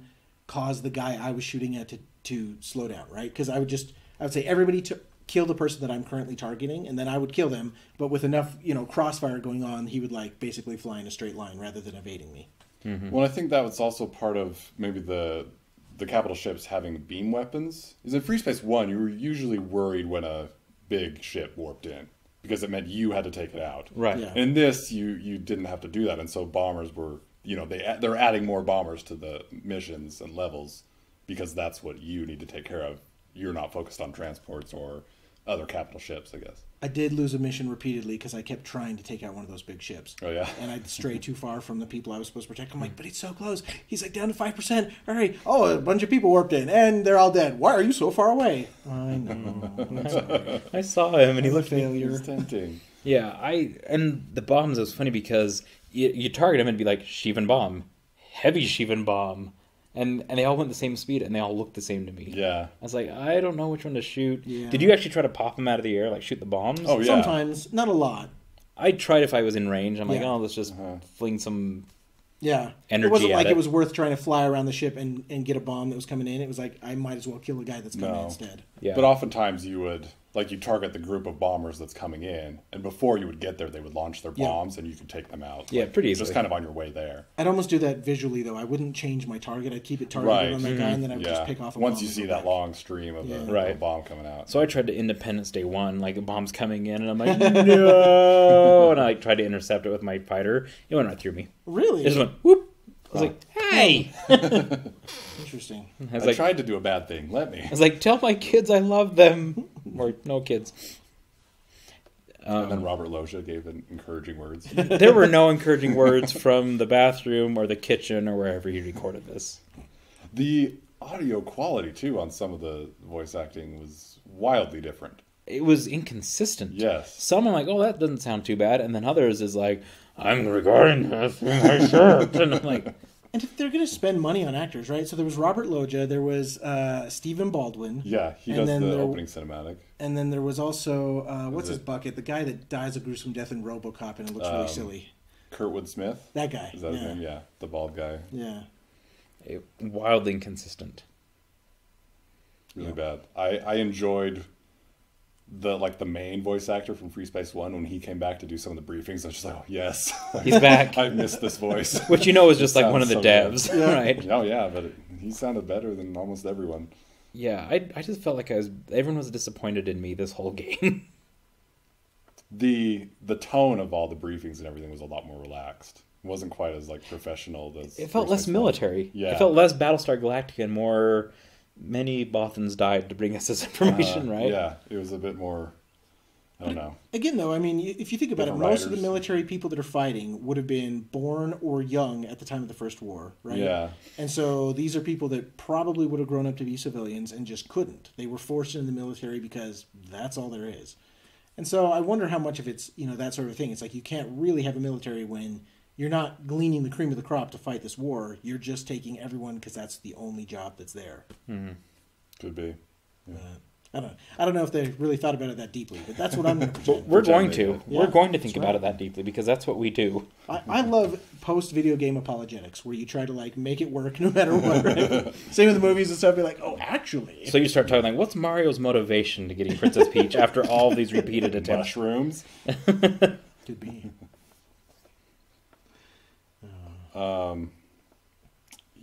cause the guy I was shooting at to slow down, right? Because I would say everybody kill the person that I'm currently targeting, and then I would kill them. But with enough, crossfire going on, he would like basically fly in a straight line rather than evading me. Well, I think that was also part of maybe the capital ships having beam weapons. Is in Freespace 1, you were usually worried when a big ship warped in because it meant you had to take it out. Right. Yeah. In this, you didn't have to do that, and so bombers were, they're adding more bombers to the missions and levels because that's what you need to take care of. You're not focused on transports or other capital ships, I guess. I did lose a mission repeatedly because I kept trying to take out one of those big ships. Oh, yeah. And I'd stray too far from the people I was supposed to protect. I'm like, but he's so close. He's like down to 5%. Hurry. Oh, a bunch of people warped in, and they're all dead. Why are you so far away? I know. I saw him and he looked failure. It's tempting. Yeah, and the bombs, it was funny because you target him and be like, Shivan bomb, heavy Shivan bomb. And they all went the same speed, and they all looked the same to me. Yeah. I was like, I don't know which one to shoot. Yeah. Did you actually try to pop them out of the air, like shoot the bombs? Oh, yeah. Sometimes, not a lot. I tried if I was in range. I'm like, Yeah. oh, let's just fling some... Yeah. Energy It wasn't at like it. it was worth trying to fly around the ship and get a bomb that was coming in. It was like, I might as well kill the guy that's coming in No. instead. Yeah. But oftentimes you would like you target the group of bombers that's coming in, and before you would get there, they would launch their bombs, and you could take them out. Yeah, pretty easily. Just kind of on your way there. I'd almost do that visually, though. I wouldn't change my target. I'd keep it targeted on that guy, and then I would just pick off a bomb. Once you see that long stream of a bomb coming out. So I tried to Independence Day 1, like a bomb's coming in, and I'm like, no! And I like, tried to intercept it with my fighter. It went right through me. Really? It just went, whoop! I was like, hey! Interesting. I tried to do a bad thing. Let me. I was like, tell my kids I love them. Or no kids. And then Robert Loggia gave encouraging words. There were no encouraging words from the bathroom or the kitchen or wherever he recorded this. The audio quality, too, on some of the voice acting was wildly different. It was inconsistent. Yes. Some I'm like, oh, that doesn't sound too bad. And then others is like, I'm regarding this in my shirt. And I'm like... And if they're going to spend money on actors, right? So there was Robert Loggia, there was Stephen Baldwin. Yeah, he does the opening cinematic. And then there was also, what's his bucket? The guy that dies a gruesome death in RoboCop and it looks really silly. Kurtwood Smith? That guy. Is that his name? Yeah, the bald guy. Yeah. Wildly inconsistent. Really bad. I enjoyed the main voice actor from Freespace 1 when he came back to do some of the briefings. I was just like, oh, yes. He's back. I missed this voice. Which you know is just like one of the so devs, right? Oh, yeah, but he sounded better than almost everyone. Yeah, I just felt like everyone was disappointed in me this whole game. The tone of all the briefings and everything was a lot more relaxed. It wasn't quite as professional as it felt less military. Yeah. It felt less Battlestar Galactica and more many Bothans died to bring us this information, right? Yeah, it was a bit more, I don't know. Again, though, I mean, if you think about Different it, most of the writers. military people that are fighting would have been born or young at the time of the First War, right? Yeah. And so these are people that probably would have grown up to be civilians and just couldn't. They were forced into the military because that's all there is. And so I wonder how much of it's, that sort of thing. It's like you can't really have a military when you're not gleaning the cream of the crop to fight this war. You're just taking everyone because that's the only job that's there. Mm-hmm. Could be. Yeah. I don't know if they really thought about it that deeply, but that's what I'm going to pretend. We're going to. Yeah, We're going to think that's about right. it that deeply because that's what we do. I love post-video game apologetics where you try to make it work no matter what. Right? Same with the movies and stuff. Be like, oh, actually. So you start talking like, what's Mario's motivation to getting Princess Peach after all these repeated attempts? Mushrooms. Could be.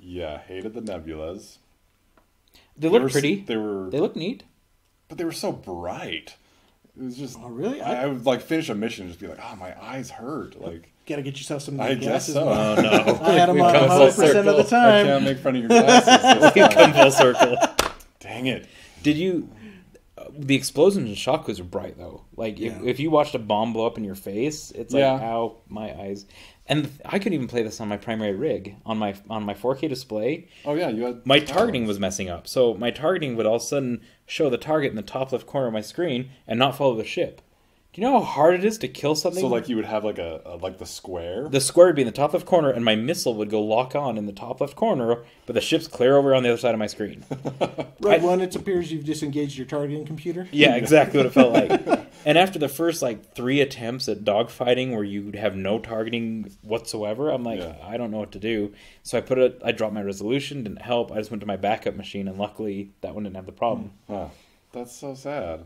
Yeah, hated the nebulas. They look pretty. They look neat. But they were so bright. It was just. Oh, really? I would finish a mission and just be like, oh, my eyes hurt. Gotta get yourself some I new guess glasses. so. man. Oh no! I had them We've on come full 100% of the circle. I time. can't make fun of your glasses. We've come full circle. Dang it. Did you? The explosions and shockwaves are bright though. Like if you watched a bomb blow up in your face, it's like ow, my eyes. And I couldn't even play this on my primary rig on my 4K display. Oh yeah, you had My targeting was messing up, so my targeting would all of a sudden show the target in the top left corner of my screen and not follow the ship. Do you know how hard it is to kill something? So you would have the square. The square would be in the top left corner, and my missile would go lock on in the top left corner, but the ship's clear over on the other side of my screen. Right one, it appears you've disengaged your targeting computer. Yeah, exactly what it felt like. And after the first 3 attempts at dogfighting where you have no targeting whatsoever, I'm like, I don't know what to do. So I dropped my resolution, didn't help. I just went to my backup machine, and luckily that one didn't have the problem. Huh. That's so sad.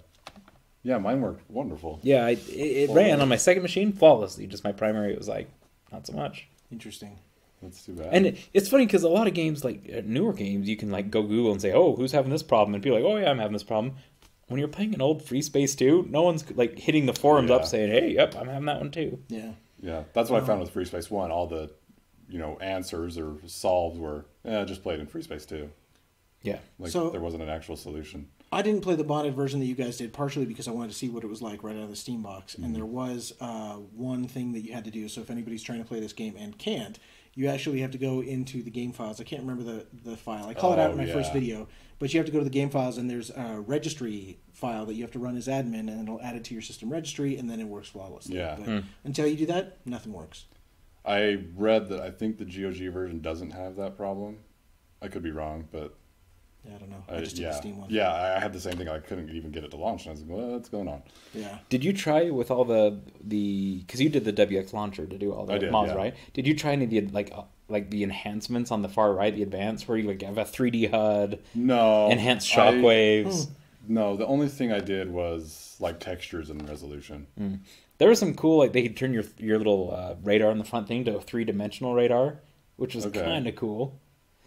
Yeah, mine worked wonderful. Yeah, it ran on my second machine flawlessly. Just my primary, it was not so much. Interesting. That's too bad. And it's funny because a lot of games, newer games, you can go Google and say, oh, who's having this problem? And people are like, oh yeah, I'm having this problem. When you're playing an old Freespace 2, no one's hitting the forums up saying, hey, yep, I'm having that one too. Yeah. Yeah, that's what I found with Freespace 1. All the, answers or solves were, just play it in Freespace 2. Yeah. So there wasn't an actual solution. I didn't play the modded version that you guys did, partially because I wanted to see what it was like right out of the Steam box. And there was one thing that you had to do. So if anybody's trying to play this game and can't, you actually have to go into the game files. I can't remember the file. I call it out in my first video. But you have to go to the game files, and there's a registry file that you have to run as admin, and it'll add it to your system registry, and then it works flawlessly. Yeah. But until you do that, nothing works. I read that I think the GOG version doesn't have that problem. I could be wrong, but... Yeah, I don't know. I just did the Steam one. Yeah, I had the same thing. I couldn't even get it to launch, and I was like, what's going on? Yeah. Did you try with all the because you did the WX launcher to do all the mods, right? Did you try any of the the enhancements on the far right, the advanced, where you have a 3D HUD, no, enhanced shockwaves? No, the only thing I did was like textures and resolution. There was some cool, like they could turn your little radar on the front thing to a 3-dimensional radar, which was kind of cool.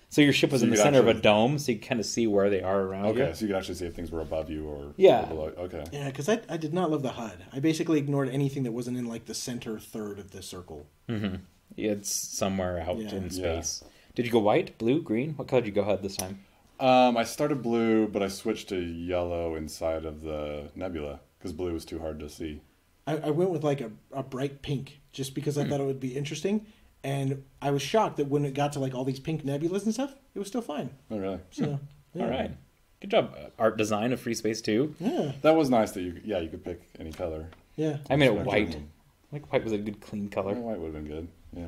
So your ship was in the center of a dome, so you kind of see where they are around you. Okay, so you could actually see if things were above you or below. Okay. Yeah, because I did not love the HUD. I basically ignored anything that wasn't in like the center third of the circle. Mm-hmm. It's somewhere out in space. Yeah. Did you go white, blue, green? What color did you go HUD this time? I started blue, but I switched to yellow inside of the nebula because blue was too hard to see. I went with like a bright pink just because I thought it would be interesting. And I was shocked that when it got to like all these pink nebulas and stuff, it was still fine. Oh, really? So, All right. Good job, art design of Freespace 2. Yeah. That was nice that you could pick any color. Yeah. I made it white. Like white was a good clean color. Yeah, white would have been good. Yeah.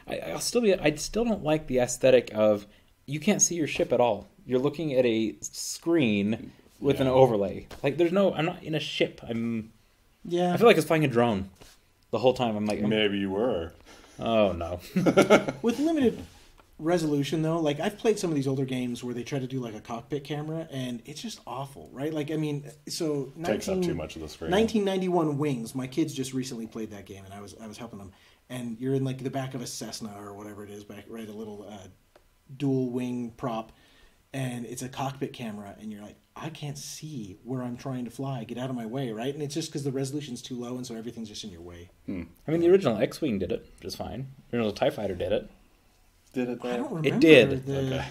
I still don't like the aesthetic of you can't see your ship at all. You're looking at a screen with an overlay. Like I'm not in a ship. I feel like I was flying a drone the whole time. I'm like, maybe you were. Oh no. With limited resolution though, like I've played some of these older games where they try to do like a cockpit camera and it's just awful, right? Like I mean, so takes up too much of the screen. 1991 Wings. My kids just recently played that game and I was helping them. And you're in like the back of a Cessna or whatever it is, a little dual wing prop, and it's a cockpit camera, and you're like, I can't see where I'm trying to fly. Get out of my way, right? And it's just because the resolution's too low, and so everything's just in your way. I mean, the original X-Wing did it just fine. The original TIE Fighter did it. Did it? Though? I don't remember. It did. Okay.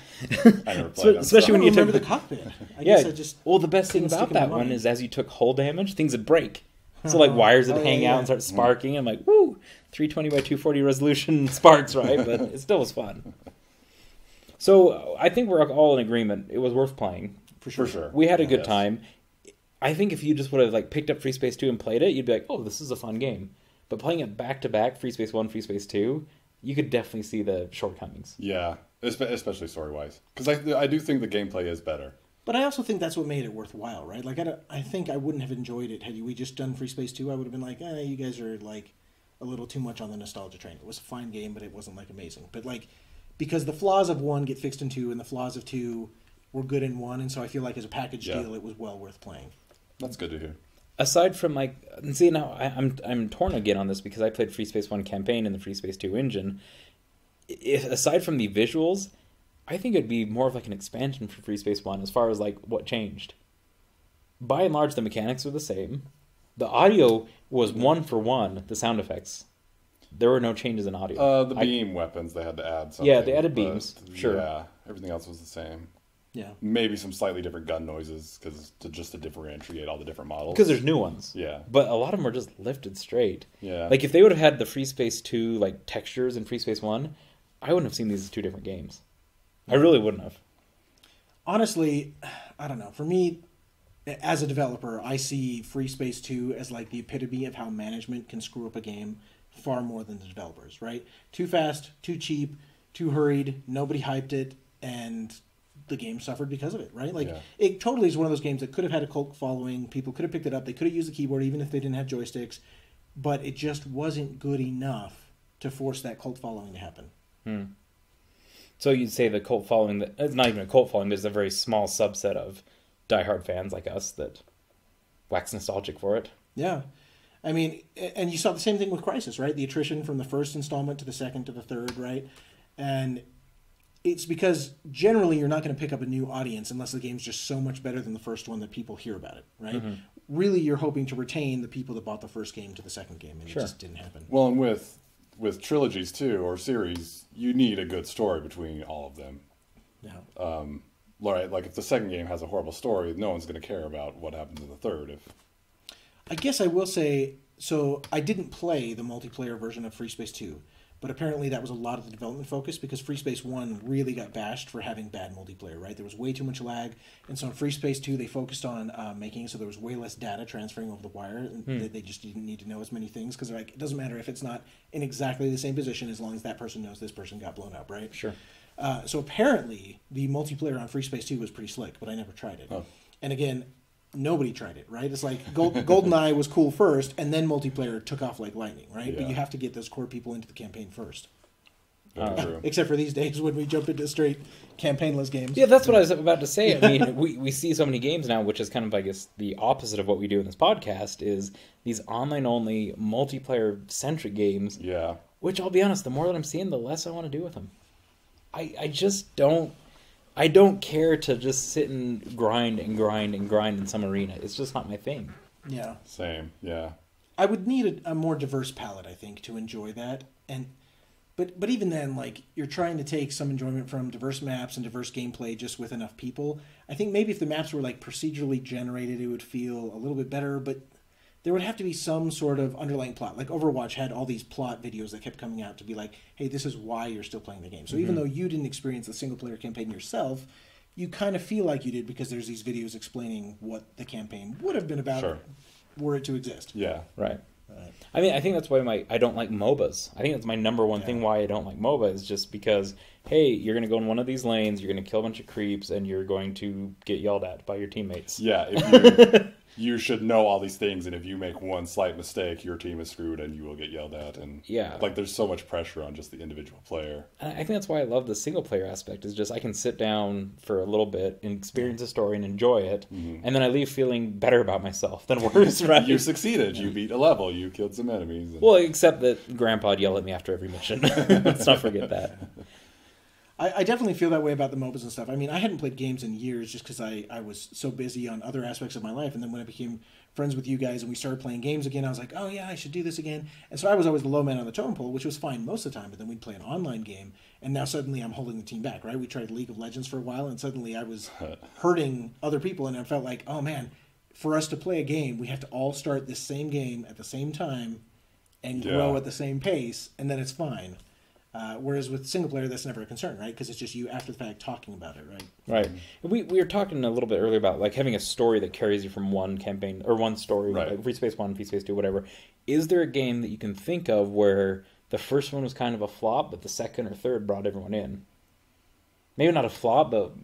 I never played especially when you took the cockpit. I guess I just well, the best thing about that one is as you took hull damage, things would break. So like wires would hang out and start sparking. I'm like, woo, 320 by 240 resolution sparks, right? But it still was fun. So I think we're all in agreement. It was worth playing. For sure. We had a good time. I think if you just would have like picked up Freespace 2 and played it, you'd be like, oh, this is a fun game. But playing it back to back, Freespace 1, Freespace 2, you could definitely see the shortcomings. Yeah, especially story-wise. Because I do think the gameplay is better. But I also think that's what made it worthwhile, right? Like, I think I wouldn't have enjoyed it had we just done Freespace 2. I would have been like, you guys are, like, a little too much on the nostalgia train. It was a fine game, but it wasn't, like, amazing. But, like, because the flaws of 1 get fixed in 2, and the flaws of 2 were good in 1, and so I feel like as a package deal, it was well worth playing. That's good to hear. Aside from, like, and see, now I'm torn again on this because I played Freespace 1 campaign and the Freespace 2 engine. Aside from the visuals, I think it'd be more of like an expansion for Freespace 1 as far as like what changed. By and large, the mechanics were the same. The audio was 1-for-1, the sound effects. There were no changes in audio. The beam weapons, they had to add something. Yeah, they added beams, sure. Yeah, everything else was the same. Yeah. Maybe some slightly different gun noises just to differentiate all the different models. Because there's new ones. Yeah. But a lot of them were just lifted straight. Yeah. Like if they would have had the Freespace 2 like textures in Freespace 1, I wouldn't have seen these as two different games. I really wouldn't have. Honestly, I don't know. For me, as a developer, I see Freespace 2 as like the epitome of how management can screw up a game far more than the developers, right? Too fast, too cheap, too hurried, nobody hyped it, and the game suffered because of it, right? Like, it totally is one of those games that could have had a cult following. People could have picked it up. They could have used the keyboard even if they didn't have joysticks, but it just wasn't good enough to force that cult following to happen. So you'd say the cult following, it's not even a cult following, there's a very small subset of diehard fans like us that wax nostalgic for it. Yeah. I mean, and you saw the same thing with Crysis, right? The attrition from the first installment to the second to the third, right? And it's because generally you're not going to pick up a new audience unless the game's just so much better than the first one that people hear about it, right? Mm-hmm. Really, you're hoping to retain the people that bought the first game to the second game, and it just didn't happen. Well, and with trilogies too, or series, you need a good story between all of them. Yeah. Right, like if the second game has a horrible story, no one's going to care about what happens in the third. I guess I will say, so I didn't play the multiplayer version of Freespace 2, but apparently that was a lot of the development focus because Freespace 1 really got bashed for having bad multiplayer, right? There was way too much lag, and so in Freespace 2 they focused on making it so there was way less data transferring over the wire, and they just didn't need to know as many things because like, it doesn't matter if it's not in exactly the same position as long as that person knows this person got blown up, right? Sure. So apparently the multiplayer on Freespace 2 was pretty slick, but I never tried it. Oh. And again, nobody tried it, right? It's like GoldenEye was cool first, and then multiplayer took off like lightning, right? Yeah. But you have to get those core people into the campaign first. Very true. Except for these days when we jump into straight campaignless games. Yeah, that's what I was about to say. I mean, we see so many games now, which is kind of, I guess, the opposite of what we do in this podcast, is these online-only, multiplayer-centric games. Yeah. Which, I'll be honest, the more that I'm seeing, the less I want to do with them. I just don't... I don't care to just sit and grind in some arena. It's just not my thing. Yeah. Same, yeah. I would need a more diverse palette, I think, to enjoy that. But even then, like, you're trying to take some enjoyment from diverse maps and diverse gameplay just with enough people. I think maybe if the maps were, like, procedurally generated, it would feel a little bit better, but there would have to be some sort of underlying plot. Like, Overwatch had all these plot videos that kept coming out to be like, hey, this is why you're still playing the game. So even though you didn't experience the single-player campaign yourself, you kind of feel like you did because there's these videos explaining what the campaign would have been about were it to exist. Yeah. Right. I mean, I think that's why I don't like MOBAs. I think that's my number one thing why I don't like MOBA is just because, hey, you're going to go in one of these lanes, you're going to kill a bunch of creeps, and you're going to get yelled at by your teammates. Yeah, if you should know all these things, and if you make one slight mistake, your team is screwed and you will get yelled at. And like, there's so much pressure on just the individual player. And I think that's why I love the single-player aspect, is just I can sit down for a little bit and experience a story and enjoy it, and then I leave feeling better about myself than worse, right? You succeeded. You beat a level. You killed some enemies. Well, except that Grandpa'd yell at me after every mission. Let's not forget that. I definitely feel that way about the MOBAs and stuff. I mean, I hadn't played games in years just because I was so busy on other aspects of my life. And then when I became friends with you guys and we started playing games again, I was like, oh yeah, I should do this again. And so I was always the low man on the totem pole, which was fine most of the time. But then we'd play an online game, and now suddenly I'm holding the team back, right? We tried League of Legends for a while, and suddenly I was hurting other people, and I felt like, oh man, for us to play a game, we have to all start this same game at the same time and grow at the same pace, and then it's fine. Whereas with single player, that's never a concern, right? Because it's just you after the fact talking about it, right? Right. We were talking a little bit earlier about like having a story that carries you from one campaign or one story, like Freespace 1, Freespace 2, whatever. Is there a game that you can think of where the first one was kind of a flop, but the second or third brought everyone in? Maybe not a flop, but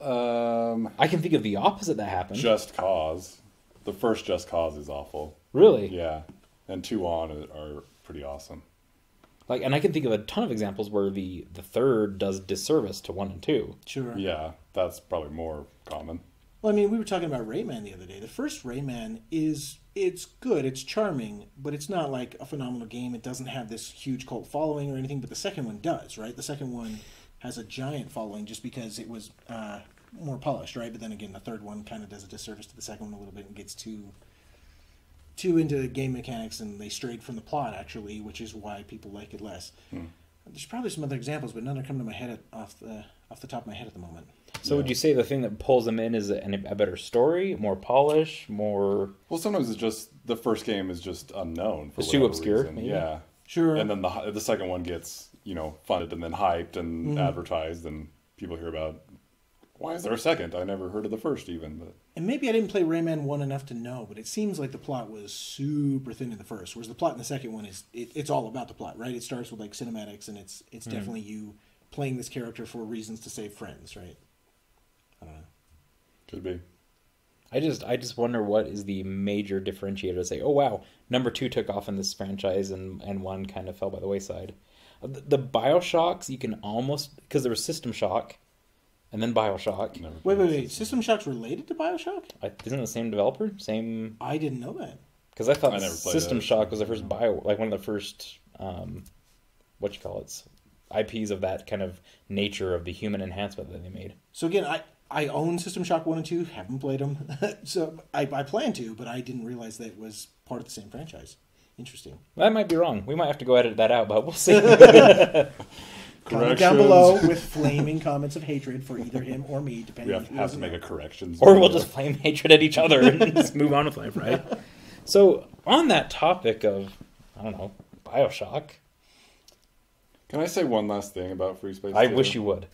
I can think of the opposite that happened. Just Cause. The first Just Cause is awful. Really? Yeah. And 2 on are pretty awesome. Like, and I can think of a ton of examples where the third does disservice to 1 and 2. Sure. Yeah, that's probably more common. Well, I mean, we were talking about Rayman the other day. The first Rayman it's good, it's charming, but it's not like a phenomenal game. It doesn't have this huge cult following or anything, but the second one does, right? The second one has a giant following just because it was more polished, right? But then again, the third one kind of does a disservice to the second one a little bit and gets too into game mechanics, and they strayed from the plot, actually, which is why people like it less. There's probably some other examples, but none are coming to my head off the top of my head at the moment. So would you say the thing that pulls them in is a better story, more polish, more... Well, sometimes it's just the first game is just unknown. It's too obscure. Yeah. Sure. And then the second one gets, funded and then hyped and advertised, and people hear about, why is there a second? I never heard of the first even. But And maybe I didn't play Rayman 1 enough to know, but it seems like the plot was super thin in the first, whereas the plot in the second one it's all about the plot, right? It starts with like cinematics, and it's definitely you playing this character for reasons to save friends, right? I don't know. Could be. I just wonder what is the major differentiator to say, oh wow, number 2 took off in this franchise and 1 kind of fell by the wayside. The BioShocks, you can almost, because there was System Shock, and then BioShock. Wait. System Shock's related to BioShock? Isn't it the same developer? Same... I didn't know that. Because I thought I never played System that. Shock was the first one of the first, IPs of that kind of nature of the human enhancement that they made. So again, I own System Shock 1 and 2, haven't played them. So I plan to, but I didn't realize that it was part of the same franchise. Interesting. I might be wrong. We might have to go edit that out, but we'll see. Comment down below with flaming comments of hatred for either him or me, depending We have to make a correction. Or we'll just flame hatred at each other and just move on with life, right? So, on that topic of, I don't know, BioShock. Can I say one last thing about Freespace? I wish you would.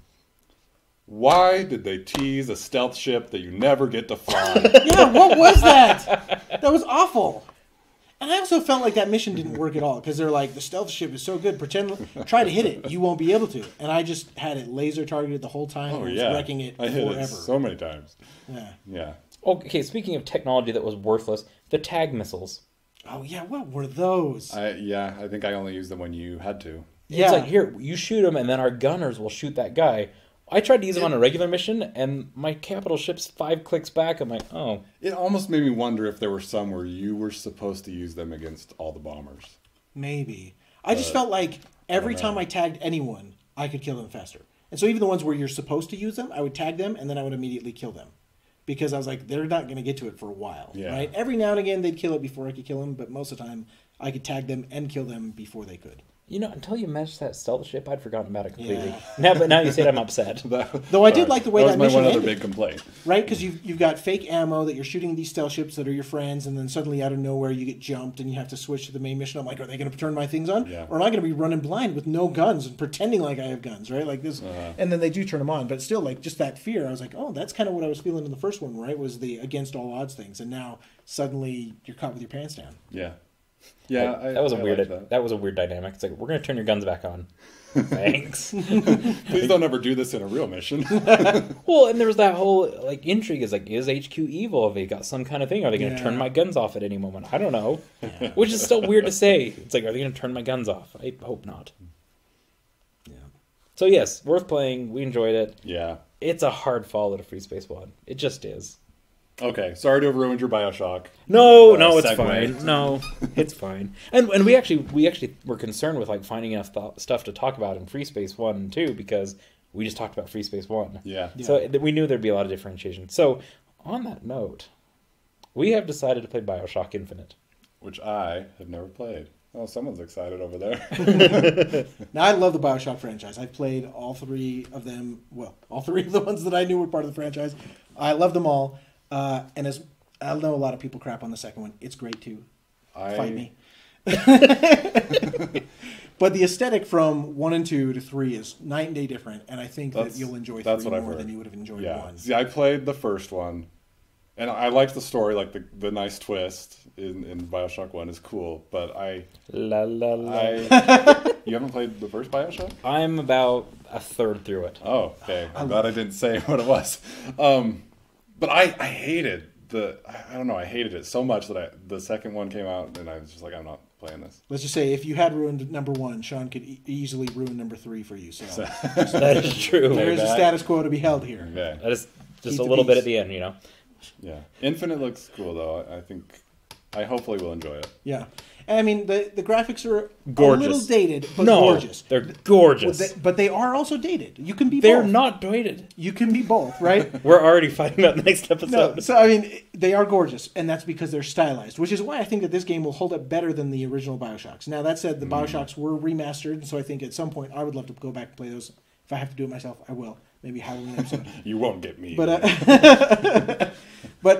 Why did they tease a stealth ship that you never get to fly? Yeah, what was that? That was awful. And I also felt like that mission didn't work at all, because they're like, the stealth ship is so good, try to hit it, you won't be able to. And I just had it laser targeted the whole time, and was wrecking it I forever. hit it so many times. Yeah. Okay, speaking of technology that was worthless, the tag missiles. Oh yeah, what were those? I think I only used them when you had to. Yeah. It's like, here, you shoot him, and then our gunners will shoot that guy. I tried to use them on a regular mission, and my capital ship's 5 clicks back. I'm like, oh. It almost made me wonder if there were some where you were supposed to use them against all the bombers. Maybe. I just felt like every time I tagged anyone, I could kill them faster. And so even the ones where you're supposed to use them, I would tag them, and then I would immediately kill them. Because I was like, they're not going to get to it for a while, right? Every now and again, they'd kill it before I could kill them, but most of the time, I could tag them and kill them before they could. You know, until you mentioned that stealth ship, I'd forgotten about it completely. Yeah. But now you say it, I'm upset. Though I did like the way that mission ended. That was my one other big complaint. Right? Because you've got fake ammo that you're shooting these stealth ships that are your friends, and then suddenly out of nowhere you get jumped and you have to switch to the main mission. I'm like, are they going to turn my things on? Yeah. Or am I going to be running blind with no guns and pretending like I have guns, right? Like this. And then they do turn them on. But still, like, just that fear. I was like, oh, that's kind of what I was feeling in the first one, right? Was the against all odds things. And now suddenly you're caught with your pants down. Yeah. Yeah, that was a weird. That was a weird dynamic. It's like, we're going to turn your guns back on. Thanks. Please don't ever do this in a real mission. Well, and there was that whole like intrigue. Is like, is HQ evil? Have they got some kind of thing? Are they going to turn my guns off at any moment? I don't know. Yeah. Which is still weird to say. It's like, are they going to turn my guns off? I hope not. Yeah. So yes, worth playing. We enjoyed it. Yeah. It's a hard follow to Freespace 1. It just is. Okay, sorry to have ruined your BioShock. No, it's fine. No, it's fine. And we actually were concerned with like finding enough stuff to talk about in Freespace 1 and 2 because we just talked about Freespace 1. Yeah. So we knew there'd be a lot of differentiation. So on that note, we have decided to play BioShock Infinite, which I have never played. Oh, someone's excited over there. Now, I love the BioShock franchise. I've played all 3 of them. Well, all 3 of the ones that I knew were part of the franchise. I love them all. And as I know a lot of people crap on the second one. It's great too. Fight me. But the aesthetic from 1 and 2 to 3 is night and day different, and I think that you'll enjoy 3 more than you would have enjoyed 1. See, I played the first one, and I liked the story, like the nice twist in BioShock 1 is cool, but La la la. You haven't played the first BioShock? I'm about a third through it. Oh, okay. I'm glad I didn't say what it was. But I hated I don't know, I hated it so much that the second one came out and I was just like, I'm not playing this. Let's just say if you had ruined number 1, Sean could easily ruin number 3 for you. So that is true. There is a status quo to be held here. Okay. That is just a little bit at the end, you know. Yeah. Infinite looks cool though. I hopefully will enjoy it. Yeah. And I mean, the graphics are gorgeous. A little dated, but gorgeous. They're gorgeous. But they are also dated. You can be both. They're not dated. You can be both, right? We're already fighting about the next episode. No, so, I mean, they are gorgeous, and that's because they're stylized, which is why I think that this game will hold up better than the original BioShocks. Now, that said, the BioShocks were remastered, and so I think at some point I would love to go back and play those. If I have to do it myself, I will. Maybe Halloween episode. You won't get me. But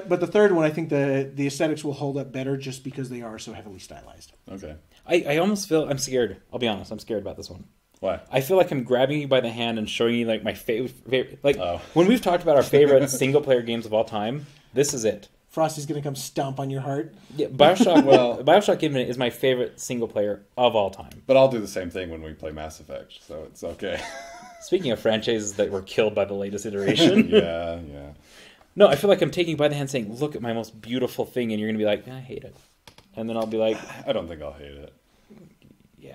but the third one, I think the aesthetics will hold up better just because they are so heavily stylized. Okay. I almost feel I'm scared. I'll be honest. I'm scared about this one. Why? I feel like I'm grabbing you by the hand and showing you like my favorite. Like when we've talked about our favorite single player games of all time, this is it. Frosty's gonna come stomp on your heart. Yeah, BioShock. BioShock Infinite is my favorite single player of all time. But I'll do the same thing when we play Mass Effect, so it's okay. Speaking of franchises that were killed by the latest iteration. Yeah. No, I feel like I'm taking you by the hand saying, look at my most beautiful thing, and you're going to be like, I hate it. And then I'll be like... I don't think I'll hate it. Yeah.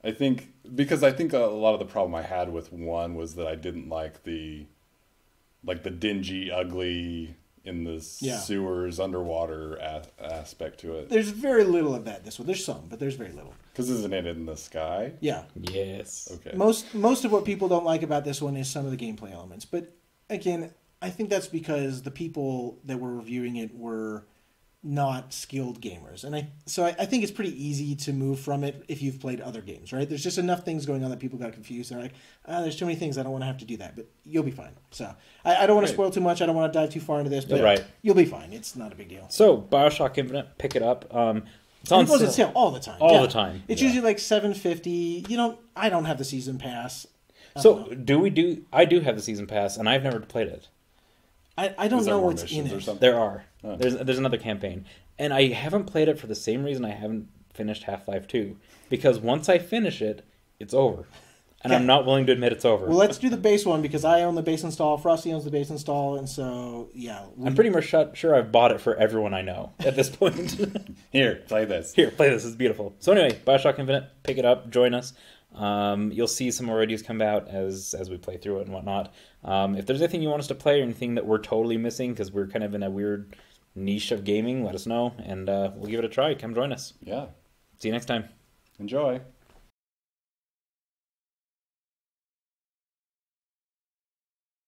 I think a lot of the problem I had with 1 was that I didn't like the dingy, ugly, in the sewers, underwater aspect to it. There's very little of that this one. There's some, but there's very little. Because isn't it in the sky? Yeah. Yes. Okay. Most of what people don't like about this one is some of the gameplay elements. But again, I think that's because the people that were reviewing it were not skilled gamers. And I think it's pretty easy to move from it if you've played other games, right? There's just enough things going on that people got confused. They're like, there's too many things. I don't want to have to do that. But you'll be fine. So I don't want to spoil too much. I don't want to dive too far into this. But you'll be fine. It's not a big deal. So BioShock Infinite, pick it up. It's on sale all the time. All the time. It's usually like $7.50. I don't have the season pass. So I do have the season pass, and I've never played it. I don't know what's in it. There are. Oh. There's another campaign. And I haven't played it for the same reason I haven't finished Half-Life 2. Because once I finish it, it's over. and I'm not willing to admit it's over. Well, let's do the base one because I own the base install, Frosty owns the base install, and so, yeah. I'm pretty much sure I've bought it for everyone I know at this point. Here, play this. Here, play this. It's beautiful. So anyway, Bioshock Infinite, pick it up, join us. You'll see some more reviews come out as we play through it and whatnot. If there's anything you want us to play or anything that we're totally missing because we're kind of in a weird niche of gaming, let us know, and we'll give it a try. Come join us. Yeah. See you next time. Enjoy.